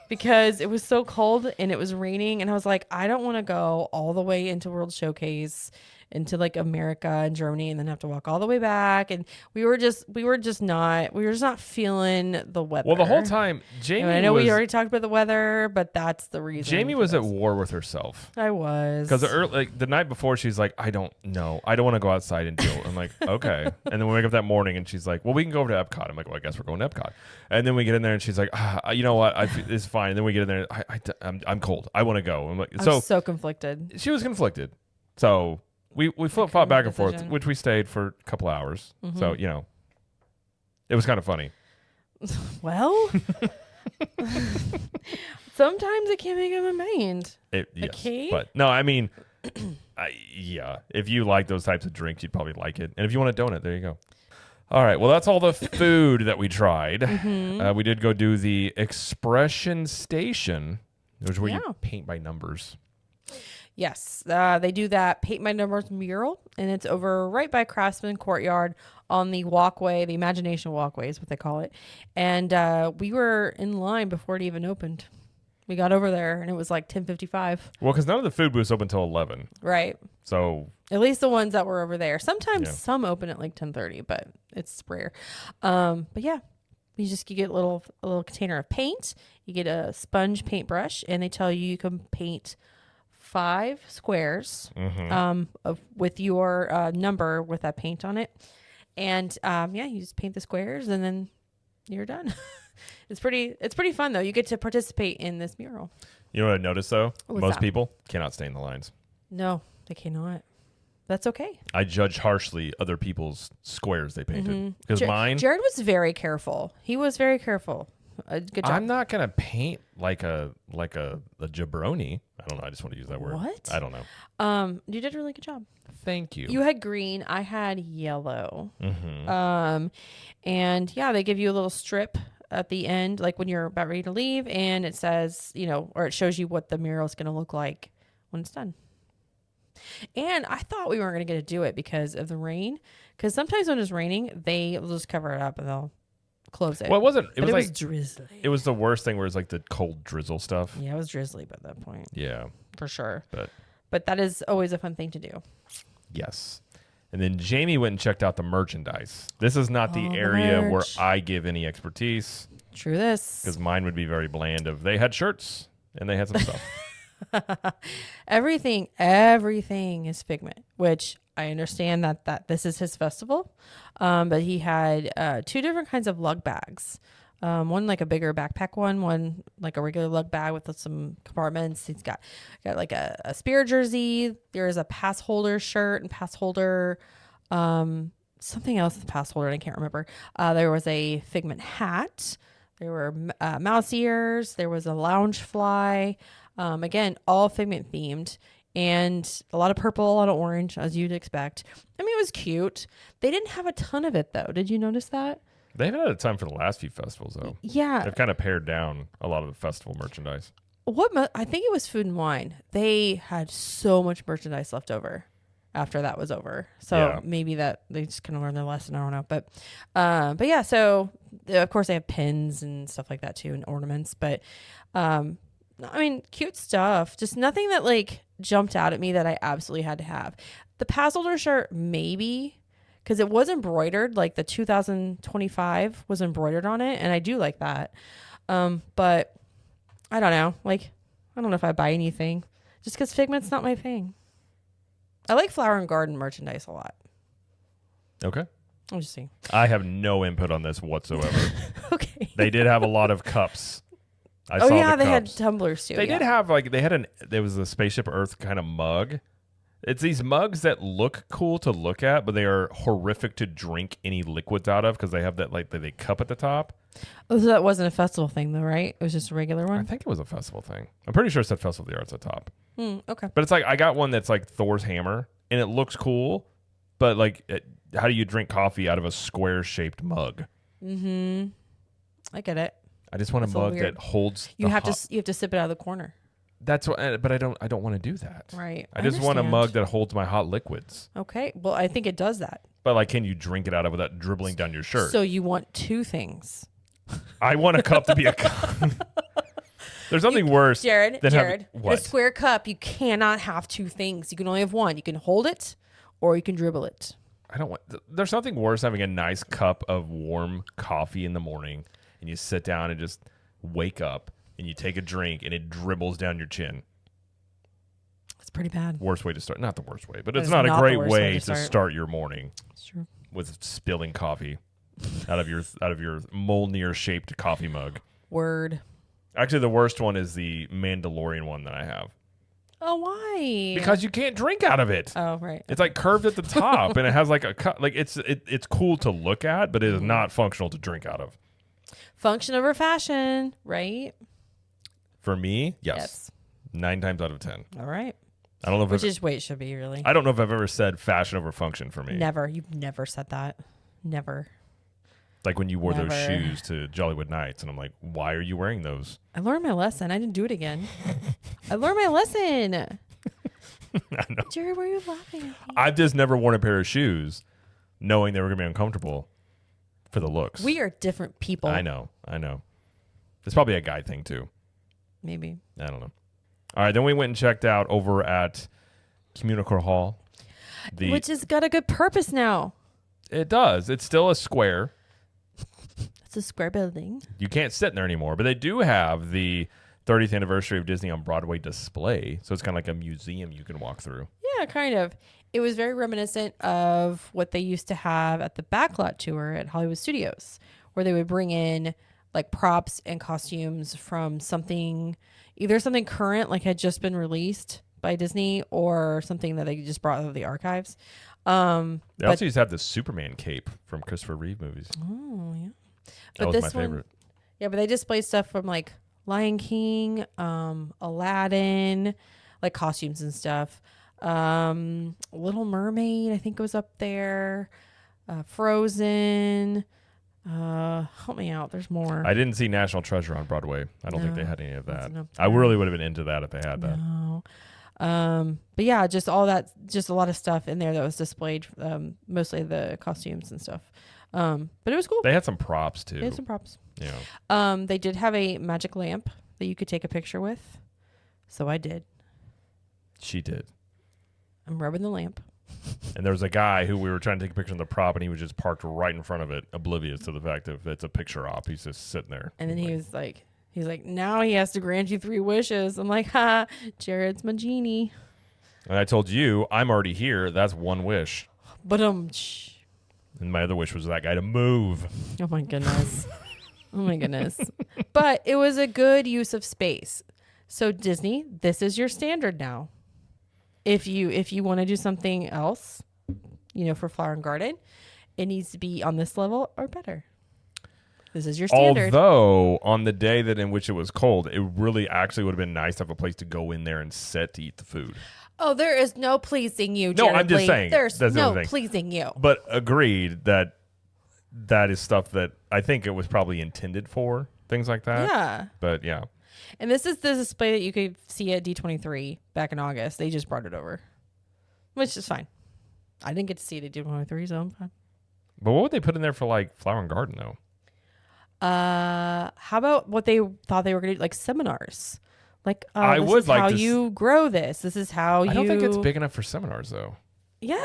Speaker 2: Because it was so cold and it was raining and I was like, I don't want to go all the way into World Showcase into like America and Germany and then have to walk all the way back. And we were just not feeling the weather.
Speaker 1: Well, the whole time, Jamie
Speaker 2: And I know
Speaker 1: was,
Speaker 2: we already talked about the weather, but that's the reason.
Speaker 1: Jamie
Speaker 2: for
Speaker 1: was at
Speaker 2: this.
Speaker 1: war with herself.
Speaker 2: I was.
Speaker 1: Because the night before, she's like, I don't know. I don't want to go outside and deal. I'm like, okay. And then we wake up that morning and she's like, well, we can go over to Epcot. I'm like, well, I guess we're going to Epcot. And then we get in there and she's like, you know what? It's fine. And then we get in there. I'm cold. I want to go. I'm like,
Speaker 2: I'm so conflicted.
Speaker 1: she was conflicted. So we fought back and forth,
Speaker 2: decision.
Speaker 1: which we stayed for a couple hours.
Speaker 2: Mm-hmm.
Speaker 1: So, it was kind of funny.
Speaker 2: Well, Sometimes I can't make up my mind.
Speaker 1: Yes,
Speaker 2: Okay.
Speaker 1: but no, I mean, yeah. If you like those types of drinks, you'd probably like it. And if you want a donut, there you go. All right. Well, that's all the food that we tried. We did go do the Expression Station, which is where you paint by numbers.
Speaker 2: Yes, they do that paint by numbers mural, and it's over right by Craftsman Courtyard on the walkway, the Imagination Walkway is what they call it. And we were in line before it even opened. We got over there, and it was like 10:55.
Speaker 1: Well, because none of the food booths open until 11.
Speaker 2: Right.
Speaker 1: So
Speaker 2: at least the ones that were over there. Sometimes some open at like 10:30, but it's rare. But yeah, you get a little container of paint. You get a sponge paintbrush, and they tell you can paint 5 squares with your number with that paint on it. And you just paint the squares and then you're done. It's pretty fun though. You get to participate in this mural.
Speaker 1: You know what I noticed though?
Speaker 2: What's
Speaker 1: Most
Speaker 2: that?
Speaker 1: people cannot stay in the lines.
Speaker 2: No, they cannot. That's okay.
Speaker 1: I judge harshly other people's squares they painted. Because mine...
Speaker 2: Jared was very careful. He was very careful. Good job.
Speaker 1: I'm not going to paint like a jabroni. I don't know. I just want to use that word.
Speaker 2: What?
Speaker 1: I don't know.
Speaker 2: You did a really good job.
Speaker 1: Thank you.
Speaker 2: You had green. I had yellow.
Speaker 1: Mm-hmm.
Speaker 2: And yeah, they give you a little strip at the end, like when you're about ready to leave, and it says, or it shows you what the mural is going to look like when it's done. And I thought we weren't going to get to do it because of the rain. Because sometimes when it's raining, they will just cover it up and they'll close it.
Speaker 1: Well, it wasn't. It was
Speaker 2: drizzly.
Speaker 1: It was the worst thing where it's like the cold drizzle stuff.
Speaker 2: Yeah, it was drizzly by that point.
Speaker 1: Yeah.
Speaker 2: For sure.
Speaker 1: But
Speaker 2: that is always a fun thing to do.
Speaker 1: Yes. And then Jamie went and checked out the merchandise. This is not the area where I give any expertise.
Speaker 2: True this.
Speaker 1: Because mine would be very bland. They had shirts and they had some stuff.
Speaker 2: Everything is Figment, which I understand that this is his festival. But he had 2 different kinds of lug bags. One like a bigger backpack one like a regular lug bag with some compartments. He's got like a Spear jersey. There's a pass holder shirt and pass holder, something else with pass holder, and I can't remember. There was a Figment hat. There were mouse ears. There was a lounge fly. Again, all Figment themed. And a lot of purple, a lot of orange, as you'd expect. I mean, it was cute. They didn't have a ton of it, though. Did you notice that?
Speaker 1: They haven't had a time for the last few festivals, though.
Speaker 2: Yeah.
Speaker 1: They've kind of pared down a lot of the festival merchandise.
Speaker 2: I think it was Food and Wine. They had so much merchandise left over after that was over. So maybe that they just kind of learned their lesson. I don't know. But yeah, so of course they have pins and stuff like that too and ornaments. But I mean, cute stuff. Just nothing that like jumped out at me that I absolutely had to have. The pass holder shirt, maybe. Because it was embroidered, like the 2025 was embroidered on it, and I do like that. But I don't know. Like, I don't know if I buy anything. Just because Figment's not my thing. I like Flower and Garden merchandise a lot.
Speaker 1: Okay.
Speaker 2: I'm just saying.
Speaker 1: I have no input on this whatsoever.
Speaker 2: Okay.
Speaker 1: They did have a lot of cups. I
Speaker 2: saw
Speaker 1: the
Speaker 2: they had
Speaker 1: cups.
Speaker 2: tumblers too.
Speaker 1: They did have there was a Spaceship Earth kind of mug. It's these mugs that look cool to look at, but they are horrific to drink any liquids out of because they have that they cup at the top.
Speaker 2: Oh, so that wasn't a festival thing though, right? It was just a regular one?
Speaker 1: I think it was a festival thing. I'm pretty sure it said Festival of the Arts at the top.
Speaker 2: Okay.
Speaker 1: But it's like I got one that's like Thor's hammer, and it looks cool, but how do you drink coffee out of a square-shaped mug?
Speaker 2: Mm-hmm. I get it.
Speaker 1: I just want a mug that holds.
Speaker 2: You have to sip it out of the corner.
Speaker 1: That's what, but I don't want to do that.
Speaker 2: Right.
Speaker 1: I just want a mug that holds my hot liquids.
Speaker 2: Okay. Well, I think it does that.
Speaker 1: But can you drink it out of without dribbling down your shirt?
Speaker 2: So you want 2 things.
Speaker 1: I want a cup to be a cup. There's nothing worse.
Speaker 2: Jared,
Speaker 1: what?
Speaker 2: a square cup, you cannot have 2 things. You can only have one. You can hold it or you can dribble it.
Speaker 1: There's nothing worse than having a nice cup of warm coffee in the morning and you sit down and just wake up. And you take a drink, and it dribbles down your chin.
Speaker 2: That's pretty bad.
Speaker 1: Worst way to start. Not the worst way, but it's not a great way to start your morning.
Speaker 2: It's true.
Speaker 1: With spilling coffee out of your Mjolnir-shaped coffee mug.
Speaker 2: Word.
Speaker 1: Actually, the worst one is the Mandalorian one that I have.
Speaker 2: Oh, why?
Speaker 1: Because you can't drink out of it.
Speaker 2: Oh, right.
Speaker 1: It's like curved at the top, and it has like a cut. Like it's cool to look at, but it is not functional to drink out of.
Speaker 2: Function over fashion, right?
Speaker 1: For me, yes. 9 times out of 10.
Speaker 2: All right.
Speaker 1: I don't know if
Speaker 2: Which
Speaker 1: I've,
Speaker 2: is way it should be, really.
Speaker 1: I don't know if I've ever said fashion over function for me.
Speaker 2: Never. You've never said that. Never.
Speaker 1: Like when you wore those
Speaker 2: Never.
Speaker 1: shoes to Jollywood Nights, and I'm like, why are you wearing those?
Speaker 2: I learned my lesson. I didn't do it again. I learned my lesson.
Speaker 1: I know.
Speaker 2: Jerry, why are you laughing at me?
Speaker 1: I've just never worn a pair of shoes knowing they were going to be uncomfortable for the looks.
Speaker 2: We are different people.
Speaker 1: I know. It's probably a guy thing, too.
Speaker 2: Maybe.
Speaker 1: I don't know. All right, then we went and checked out over at Communicore Hall.
Speaker 2: Which has got a good purpose now.
Speaker 1: It does. It's still a square.
Speaker 2: It's a square building.
Speaker 1: You can't sit in there anymore, but they do have the 30th anniversary of Disney on Broadway display. So it's kind of like a museum you can walk through.
Speaker 2: Yeah, kind of. It was very reminiscent of what they used to have at the Backlot Tour at Hollywood Studios, where they would bring in like props and costumes from something, either something current, like had just been released by Disney, or something that they just brought out of the archives.
Speaker 1: They also used to have the Superman cape from Christopher Reeve movies.
Speaker 2: Oh, yeah.
Speaker 1: That was my favorite.
Speaker 2: Yeah, but they display stuff from like Lion King, Aladdin, like costumes and stuff. Little Mermaid, I think was up there. Frozen. Help me out. There's more.
Speaker 1: I didn't see National Treasure on Broadway. I don't think they
Speaker 2: No,
Speaker 1: had any of that.
Speaker 2: wasn't up
Speaker 1: I
Speaker 2: there.
Speaker 1: really would have been into that if they had that.
Speaker 2: No. But yeah, just all that, just a lot of stuff in there that was displayed. Mostly the costumes and stuff. But it was cool.
Speaker 1: They had some props too.
Speaker 2: They had some props.
Speaker 1: Yeah.
Speaker 2: They did have a magic lamp that you could take a picture with. So I did.
Speaker 1: She did.
Speaker 2: I'm rubbing the lamp.
Speaker 1: And there was a guy who we were trying to take a picture of the prop, and he was just parked right in front of it, oblivious to the fact that it's a picture op. He's just sitting there.
Speaker 2: And then he's like, now he has to grant you 3 wishes. I'm like, ha, Jared's my genie.
Speaker 1: And I told you, I'm already here. That's one wish.
Speaker 2: But
Speaker 1: And my other wish was that guy to move.
Speaker 2: oh my goodness. Oh my goodness. But it was a good use of space. So Disney, this is your standard now. If you want to do something else, for Flower and Garden, it needs to be on this level or better. This is your standard.
Speaker 1: Although on the day that in which it was cold, it really actually would have been nice to have a place to go in there and sit to eat the food.
Speaker 2: Oh, there is no pleasing you,
Speaker 1: No,
Speaker 2: Jared
Speaker 1: I'm just
Speaker 2: Lee.
Speaker 1: saying,
Speaker 2: There's
Speaker 1: that's the
Speaker 2: no
Speaker 1: other thing.
Speaker 2: pleasing you.
Speaker 1: But agreed that is stuff that I think it was probably intended for, things like that.
Speaker 2: Yeah.
Speaker 1: But yeah.
Speaker 2: And this is the display that you could see at D23 back in August. They just brought it over, which is fine. I didn't get to see it at D23, so I'm fine.
Speaker 1: But what would they put in there for like Flower and Garden though?
Speaker 2: How about what they thought they were going to do, like seminars? Like,
Speaker 1: I
Speaker 2: this
Speaker 1: would
Speaker 2: is
Speaker 1: like
Speaker 2: how
Speaker 1: to
Speaker 2: you grow this. This is how
Speaker 1: I don't think it's big enough for seminars though.
Speaker 2: Yeah.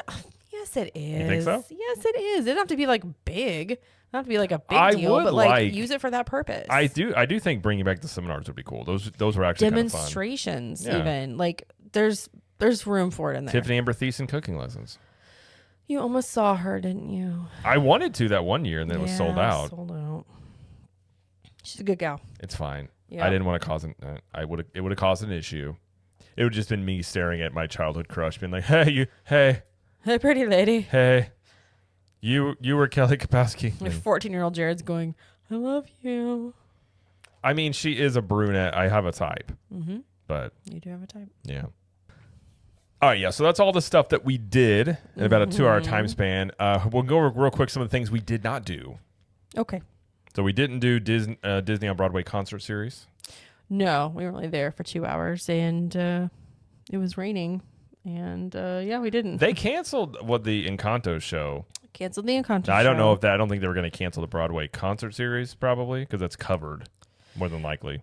Speaker 2: Yes, it is.
Speaker 1: You think so?
Speaker 2: Yes, it is. It doesn't have to be like big. It doesn't have to be like a big
Speaker 1: I
Speaker 2: deal,
Speaker 1: would
Speaker 2: but like
Speaker 1: like-
Speaker 2: use it for that purpose.
Speaker 1: I do think bringing back the seminars would be cool. Those were actually kind of fun.
Speaker 2: Demonstrations,
Speaker 1: Yeah.
Speaker 2: even like there's room for it in there.
Speaker 1: Tiffany Amber Thiessen cooking lessons.
Speaker 2: You almost saw her, didn't you?
Speaker 1: I wanted to that one year and then it was sold
Speaker 2: Yeah,
Speaker 1: out.
Speaker 2: Sold out. She's a good gal.
Speaker 1: It's fine.
Speaker 2: Yeah.
Speaker 1: I didn't want to cause it would have caused an issue. It would just been me staring at my childhood crush, being like, hey,
Speaker 2: Hey, pretty lady.
Speaker 1: you were Kelly Kapowski.
Speaker 2: Like 14-year-old Jared's going, I love you.
Speaker 1: I mean, she is a brunette. I have a type.
Speaker 2: Mm-hmm.
Speaker 1: But
Speaker 2: You do have a type.
Speaker 1: yeah. All right, yeah. So that's all the stuff that we did in about a 2-hour
Speaker 2: Mm-hmm.
Speaker 1: time span. We'll go over real quick some of the things we did not do.
Speaker 2: Okay.
Speaker 1: So we didn't do Disney on Broadway concert series.
Speaker 2: No, we were only there for 2 hours, and it was raining, and yeah, we didn't.
Speaker 1: They canceled the Encanto show.
Speaker 2: Canceled the Encanto.
Speaker 1: Now, I don't
Speaker 2: show.
Speaker 1: know if that. I don't think they were going to cancel the Broadway concert series, probably because that's covered, more than likely.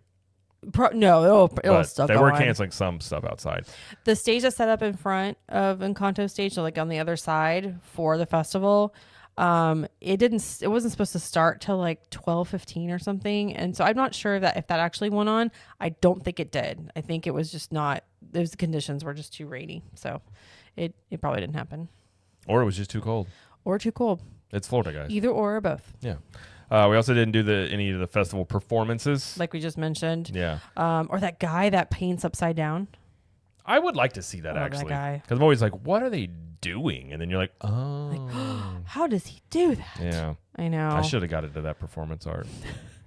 Speaker 2: No, it'll
Speaker 1: But
Speaker 2: still
Speaker 1: they
Speaker 2: go
Speaker 1: were
Speaker 2: on.
Speaker 1: canceling some stuff outside.
Speaker 2: The stage that's set up in front of Encanto stage, so like on the other side for the festival, it wasn't supposed to start till like 12:15 or something, and so I'm not sure that if that actually went on. I don't think it did. I think it was just not. Those conditions were just too rainy, so it probably didn't happen,
Speaker 1: Or it was just too cold.
Speaker 2: or too cold.
Speaker 1: It's Florida, guys.
Speaker 2: Either or both,
Speaker 1: Yeah. We also didn't do any of the festival performances.
Speaker 2: like we just mentioned.
Speaker 1: Yeah.
Speaker 2: Or that guy that paints upside down.
Speaker 1: I would like to see that,
Speaker 2: I love that
Speaker 1: actually.
Speaker 2: guy.
Speaker 1: Because I'm always like, what are they doing? And then you're like, oh.
Speaker 2: How does he do that?
Speaker 1: Yeah.
Speaker 2: I know.
Speaker 1: I should have got into that performance art.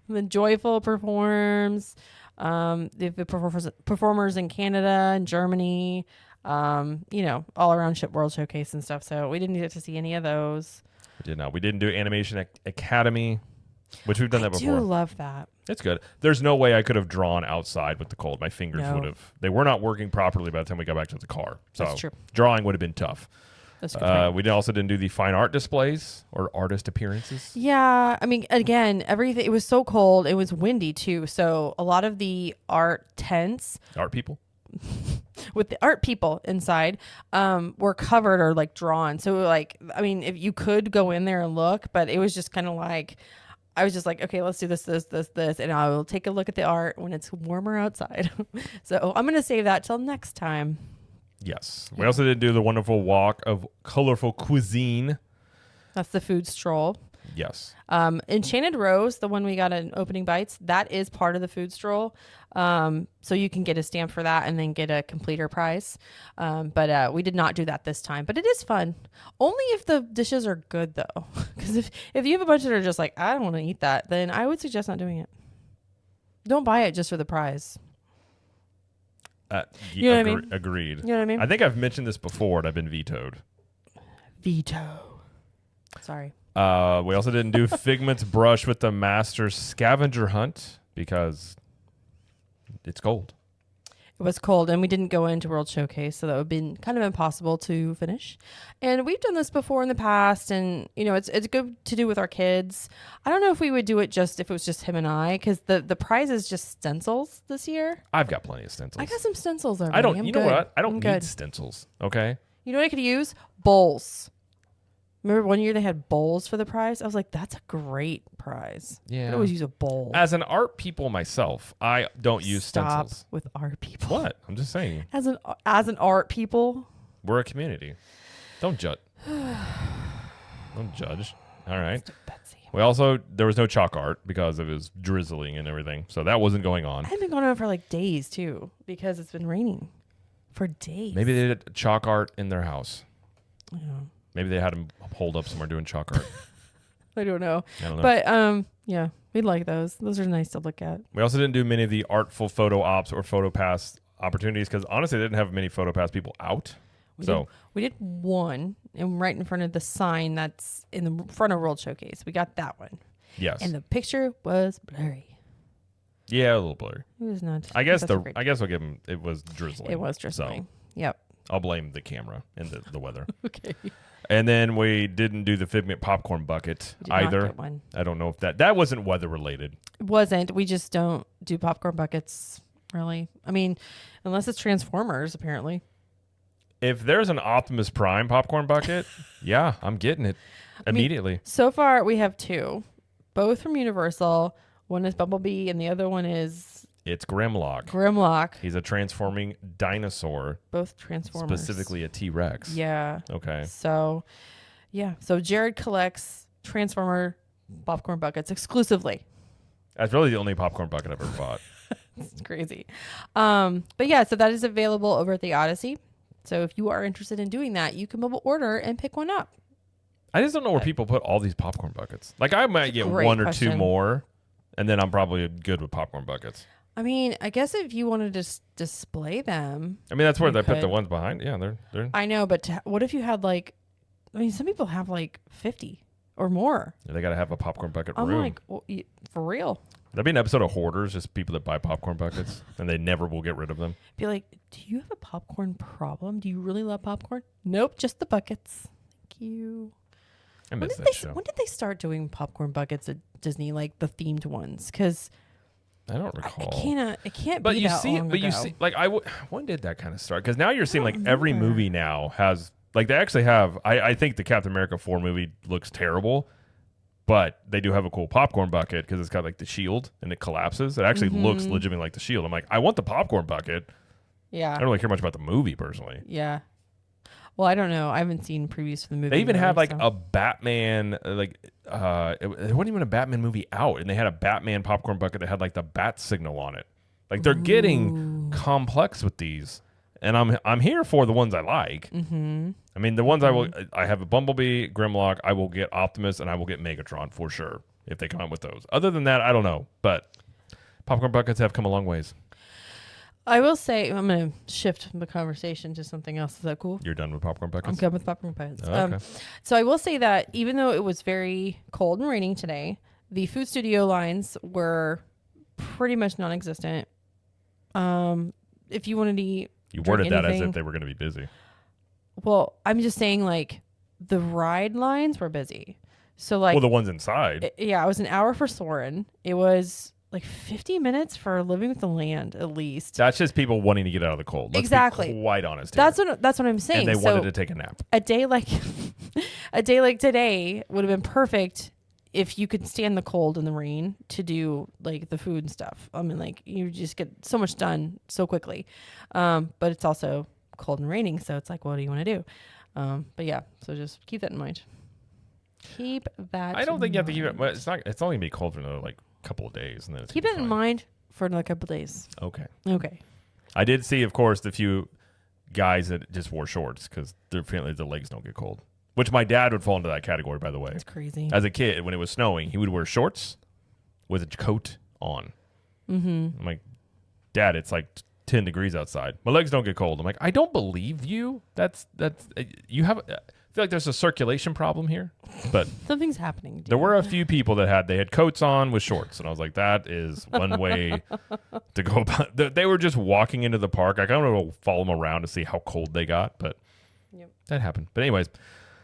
Speaker 2: Then Joyful performs. The performers in Canada and Germany. All around World Showcase and stuff. So we didn't get to see any of those.
Speaker 1: We did not. We didn't do Animation Academy, which we've done that before.
Speaker 2: I do love that.
Speaker 1: It's good. There's no way I could have drawn outside with the cold. My fingers would have. They were not working properly by the time we got back to the car. So
Speaker 2: That's true.
Speaker 1: Drawing would have been tough.
Speaker 2: That's a good point.
Speaker 1: We also didn't do the fine art displays or artist appearances.
Speaker 2: Yeah, I mean, again, everything. It was so cold. It was windy too. So a lot of the art tents,
Speaker 1: Art people.
Speaker 2: with the art people inside, were covered or like drawn. So like, I mean, if you could go in there and look, but it was just kind of like, I was just like, okay, let's do this, and I will take a look at the art when it's warmer outside. So I'm gonna save that till next time.
Speaker 1: Yes. We also did do the wonderful walk of colorful cuisine.
Speaker 2: That's the food stroll.
Speaker 1: Yes.
Speaker 2: Enchanted Rose, the one we got in Opening Bites, that is part of the food stroll. So you can get a stamp for that and then get a completer prize. But we did not do that this time. But it is fun. Only if the dishes are good, though. Because if you have a bunch that are just like, I don't want to eat that, then I would suggest not doing it. Don't buy it just for the prize. You know what I mean?
Speaker 1: Agreed.
Speaker 2: You know what I mean?
Speaker 1: I think I've mentioned this before and I've been vetoed.
Speaker 2: Veto. Sorry.
Speaker 1: We also didn't do Figment's brush with the Master scavenger hunt because it's cold.
Speaker 2: It was cold, and we didn't go into World Showcase, so that would have been kind of impossible to finish. And we've done this before in the past, and it's good to do with our kids. I don't know if we would do it just if it was just him and I, because the prize is just stencils this year.
Speaker 1: I've got plenty of stencils.
Speaker 2: I got some stencils already.
Speaker 1: I don't.
Speaker 2: I'm
Speaker 1: You know
Speaker 2: good.
Speaker 1: what? I don't
Speaker 2: I'm
Speaker 1: need
Speaker 2: good.
Speaker 1: stencils. Okay.
Speaker 2: You know what I could use? Bowls. Remember one year they had bowls for the prize? I was like, that's a great prize.
Speaker 1: Yeah.
Speaker 2: I could always use a bowl.
Speaker 1: As an art people myself, I don't use
Speaker 2: Stop
Speaker 1: stencils.
Speaker 2: with art people.
Speaker 1: What? I'm just saying.
Speaker 2: As an art people.
Speaker 1: We're a community. Don't judge. Don't judge. All right.
Speaker 2: Betsy.
Speaker 1: There was no chalk art because it was drizzling and everything. So that wasn't going on.
Speaker 2: I had been going on for like days too because it's been raining for days.
Speaker 1: Maybe they did chalk art in their house.
Speaker 2: Yeah.
Speaker 1: Maybe they had him hold up somewhere doing chalk art.
Speaker 2: I don't know.
Speaker 1: I don't know.
Speaker 2: But yeah, we'd like those. Those are nice to look at.
Speaker 1: We also didn't do many of the artful photo ops or photo pass opportunities because honestly, they didn't have many photo pass people out.
Speaker 2: We did one and right in front of the sign that's in the front of World Showcase. We got that one.
Speaker 1: Yes.
Speaker 2: And the picture was blurry.
Speaker 1: Yeah, a little blurry.
Speaker 2: It was not.
Speaker 1: I guess
Speaker 2: that's great.
Speaker 1: I guess I'll give them. It was drizzling.
Speaker 2: It was drizzling. Yep.
Speaker 1: I'll blame the camera and the weather.
Speaker 2: Okay.
Speaker 1: And then we didn't do the Figment popcorn bucket
Speaker 2: We did not
Speaker 1: either.
Speaker 2: get one.
Speaker 1: I don't know if that wasn't weather related.
Speaker 2: It wasn't. We just don't do popcorn buckets, really. I mean, unless it's Transformers, apparently.
Speaker 1: If there's an Optimus Prime popcorn bucket, yeah, I'm getting it immediately.
Speaker 2: So far, we have two, both from Universal. One is Bumblebee, and the other one is
Speaker 1: It's Grimlock.
Speaker 2: Grimlock.
Speaker 1: He's a transforming dinosaur,
Speaker 2: Both Transformers.
Speaker 1: specifically a T-Rex.
Speaker 2: Yeah.
Speaker 1: Okay.
Speaker 2: So, yeah. So Jared collects Transformer popcorn buckets exclusively.
Speaker 1: That's really the only popcorn bucket I've ever bought.
Speaker 2: It's crazy. But yeah, so that is available over at the Odyssey. So if you are interested in doing that, you can mobile order and pick one up.
Speaker 1: I just don't know where people put all these popcorn buckets. Like I might get
Speaker 2: Great
Speaker 1: one or
Speaker 2: question.
Speaker 1: two more, and then I'm probably good with popcorn buckets.
Speaker 2: I mean, I guess if you wanted to display them.
Speaker 1: I mean, that's where
Speaker 2: You
Speaker 1: they put the
Speaker 2: could.
Speaker 1: ones behind. Yeah, they're.
Speaker 2: I know, but what if you had like, I mean, some people have like 50 or more.
Speaker 1: They got to have a popcorn bucket
Speaker 2: I'm
Speaker 1: room.
Speaker 2: like, well, for real.
Speaker 1: That'd be an episode of Hoarders, just people that buy popcorn buckets and they never will get rid of them.
Speaker 2: Be like, do you have a popcorn problem? Do you really love popcorn? Nope, just the buckets. Thank you.
Speaker 1: I
Speaker 2: When
Speaker 1: miss
Speaker 2: did,
Speaker 1: that
Speaker 2: they,
Speaker 1: show.
Speaker 2: when did they start doing popcorn buckets at Disney, like the themed ones? Because
Speaker 1: I don't recall.
Speaker 2: it can't
Speaker 1: But
Speaker 2: be
Speaker 1: you
Speaker 2: that
Speaker 1: see,
Speaker 2: long
Speaker 1: but you
Speaker 2: ago.
Speaker 1: see, like when did that kind of start? Because now you're seeing like
Speaker 2: don't
Speaker 1: every
Speaker 2: remember.
Speaker 1: movie now has like they actually have. I think the Captain America 4 movie looks terrible, but they do have a cool popcorn bucket because it's got like the shield and it collapses. It actually looks legitimately like the shield. I'm like, I want the popcorn bucket. I
Speaker 2: Yeah.
Speaker 1: don't really care much about the movie personally.
Speaker 2: Yeah. Well, I don't know. I haven't seen previews for the movie.
Speaker 1: They even
Speaker 2: really,
Speaker 1: had like
Speaker 2: so.
Speaker 1: a Batman, it wasn't even a Batman movie out, and they had a Batman popcorn bucket that had like the bat signal on it. Like they're getting complex with these, and I'm here for the ones I like.
Speaker 2: Mm-hmm.
Speaker 1: I mean, the ones I have a Bumblebee, Grimlock. I will get Optimus, and I will get Megatron for sure. if they come out with those. Other than that, I don't know. But popcorn buckets have come a long ways.
Speaker 2: I will say, I'm going to shift the conversation to something else. Is that cool?
Speaker 1: You're done with popcorn buckets?
Speaker 2: I'm done with popcorn buckets.
Speaker 1: Oh, okay.
Speaker 2: So I will say that even though it was very cold and raining today, the food studio lines were pretty much non-existent. If you wanted to eat,
Speaker 1: You worded that as
Speaker 2: anything,
Speaker 1: if they were going to be busy.
Speaker 2: well, I'm just saying like the ride lines were busy. So like,
Speaker 1: Well, the ones inside.
Speaker 2: it was an hour for Soarin'. It was like 50 minutes for Living with the Land, at least.
Speaker 1: That's just people wanting to get out of the cold. Let's
Speaker 2: Exactly.
Speaker 1: be quite honest here.
Speaker 2: That's what I'm saying.
Speaker 1: And they wanted to take a nap.
Speaker 2: A day like today would have been perfect if you could stand the cold and the rain to do like the food and stuff. I mean, like you just get so much done so quickly. But it's also cold and raining, so it's like, what do you want to do? But yeah, so just keep that in mind. Keep that.
Speaker 1: I don't think you have to keep it. Well, it's not. It's only gonna be cold for another like couple of days, and then it's
Speaker 2: Keep
Speaker 1: gonna
Speaker 2: it
Speaker 1: be
Speaker 2: in
Speaker 1: fine.
Speaker 2: mind for another couple of days.
Speaker 1: Okay.
Speaker 2: Okay.
Speaker 1: I did see, of course, the few guys that just wore shorts because apparently their legs don't get cold. Which my dad would fall into that category, by the way.
Speaker 2: That's crazy.
Speaker 1: As a kid, when it was snowing, he would wear shorts with a coat on.
Speaker 2: Mm-hmm.
Speaker 1: I'm like, Dad, it's like 10 degrees outside. My legs don't get cold. I'm like, I don't believe you. That's you have. I feel like there's a circulation problem here, but
Speaker 2: Something's happening. Dude.
Speaker 1: there were a few people that had coats on with shorts, and I was like, that is one way to go about. They were just walking into the park. I kind of want to follow them around to see how cold they got, but that happened. But anyways,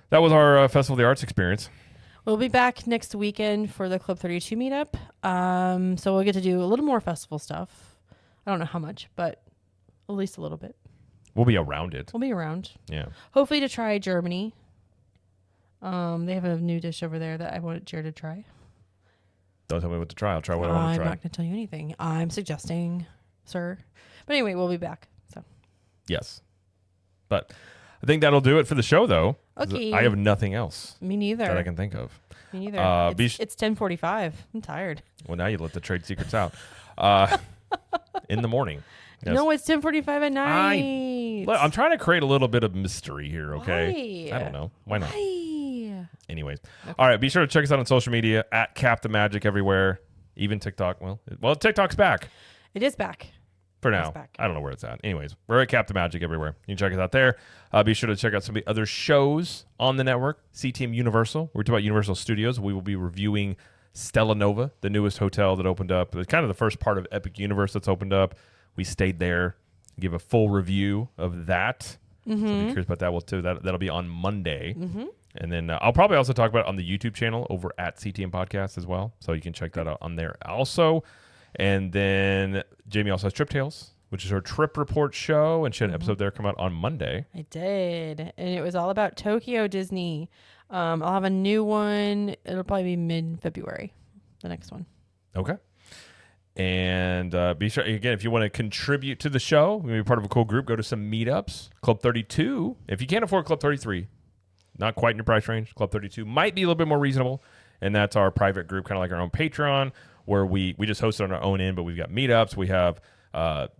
Speaker 1: that was our Festival of the Arts experience.
Speaker 2: We'll be back next weekend for the Club 32 meetup. So we'll get to do a little more festival stuff. I don't know how much, but at least a little bit.
Speaker 1: We'll be around it.
Speaker 2: We'll be around.
Speaker 1: Yeah.
Speaker 2: Hopefully to try Germany. They have a new dish over there that I wanted Jared to try.
Speaker 1: Don't tell me what to try. I'll try what I want to
Speaker 2: I'm
Speaker 1: try.
Speaker 2: not going to tell you anything. I'm suggesting, sir. But anyway, we'll be back. So
Speaker 1: Yes. But I think that'll do it for the show, though. 'Cause
Speaker 2: Okay.
Speaker 1: I have nothing else
Speaker 2: Me neither.
Speaker 1: that I can think of.
Speaker 2: Me neither.
Speaker 1: be
Speaker 2: It's 10:45. I'm tired.
Speaker 1: Well, now you let the trade secrets out. In the morning. Yes.
Speaker 2: No, it's 10:45 at night.
Speaker 1: Look, I'm trying to create a little bit of mystery here, okay?
Speaker 2: Why?
Speaker 1: I don't know. Why not?
Speaker 2: Why?
Speaker 1: Anyways. All right, be sure to check us out on social media at Captain Magic everywhere, even TikTok. Well, TikTok's back
Speaker 2: It is back.
Speaker 1: for
Speaker 2: It's
Speaker 1: now.
Speaker 2: back.
Speaker 1: I don't know where it's at. Anyways, we're at Captain Magic everywhere. You can check us out there. Be sure to check out some of the other shows on the network. CTM Universal. We're talking about Universal Studios. We will be reviewing Stella Nova, the newest hotel that opened up. It's kind of the first part of Epic Universe that's opened up. We stayed there. Give a full review of that. So if you're curious about that, that'll be on Monday. And then I'll probably also talk about it on the YouTube channel over at CTM Podcast as well. So you can check that out on there also. And then Jamie also has Trip Tales, which is her trip report show. And she had an episode there come out on Monday.
Speaker 2: I did. And it was all about Tokyo Disney. I'll have a new one. It'll probably be mid-February, the next one.
Speaker 1: Okay. And be sure, again, if you want to contribute to the show, you be part of a cool group, go to some meetups. Club 32. If you can't afford Club 33, not quite in your price range, Club 32 might be a little bit more reasonable. And that's our private group, kind of like our own Patreon, where we just host it on our own end, but we've got meetups. We have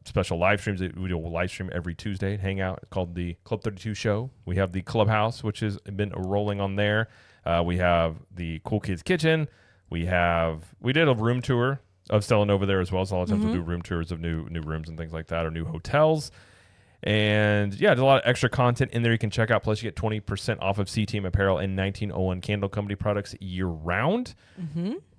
Speaker 1: special live streams. We do a live stream every Tuesday, hang out. It's called the Club 32 Show. We have the Clubhouse, which has been rolling on there. We have the Cool Kids Kitchen. We did a room tour of Stella Nova there as well. So a lot of times we'll do room tours of new rooms and things like that, or new hotels. And yeah, there's a lot of extra content in there you can check out. Plus, you get 20% off of CTM apparel and 1901 Candle Company products year round.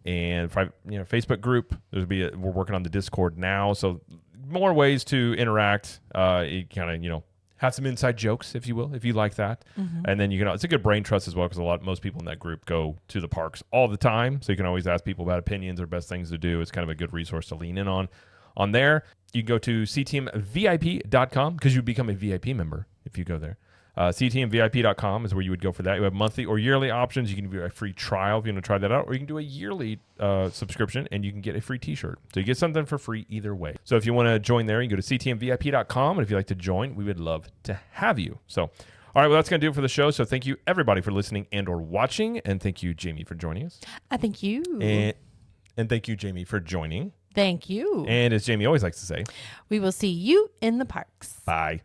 Speaker 1: And Facebook group. We're working on the Discord now, so more ways to interact. You kind of have some inside jokes, if you will, if you like that. And then it's a good brain trust as well, because most people in that group go to the parks all the time, so you can always ask people about opinions or best things to do. It's kind of a good resource to lean in on there. You can go to ctmvip.com because you become a VIP member if you go there. ctmvip.com is where you would go for that. You have monthly or yearly options. You can do a free trial if you want to try that out, or you can do a yearly subscription and you can get a free t-shirt. So you get something for free either way. So if you want to join there, you can go to ctmvip.com, and if you'd like to join, we would love to have you. So, all right, well, that's going to do it for the show. So thank you, everybody, for listening and or watching, and thank you, Jamie, for joining us.
Speaker 2: Thank you.
Speaker 1: And thank you, Jamie, for joining.
Speaker 2: Thank you.
Speaker 1: And as Jamie always likes to say,
Speaker 2: We will see you in the parks.
Speaker 1: bye.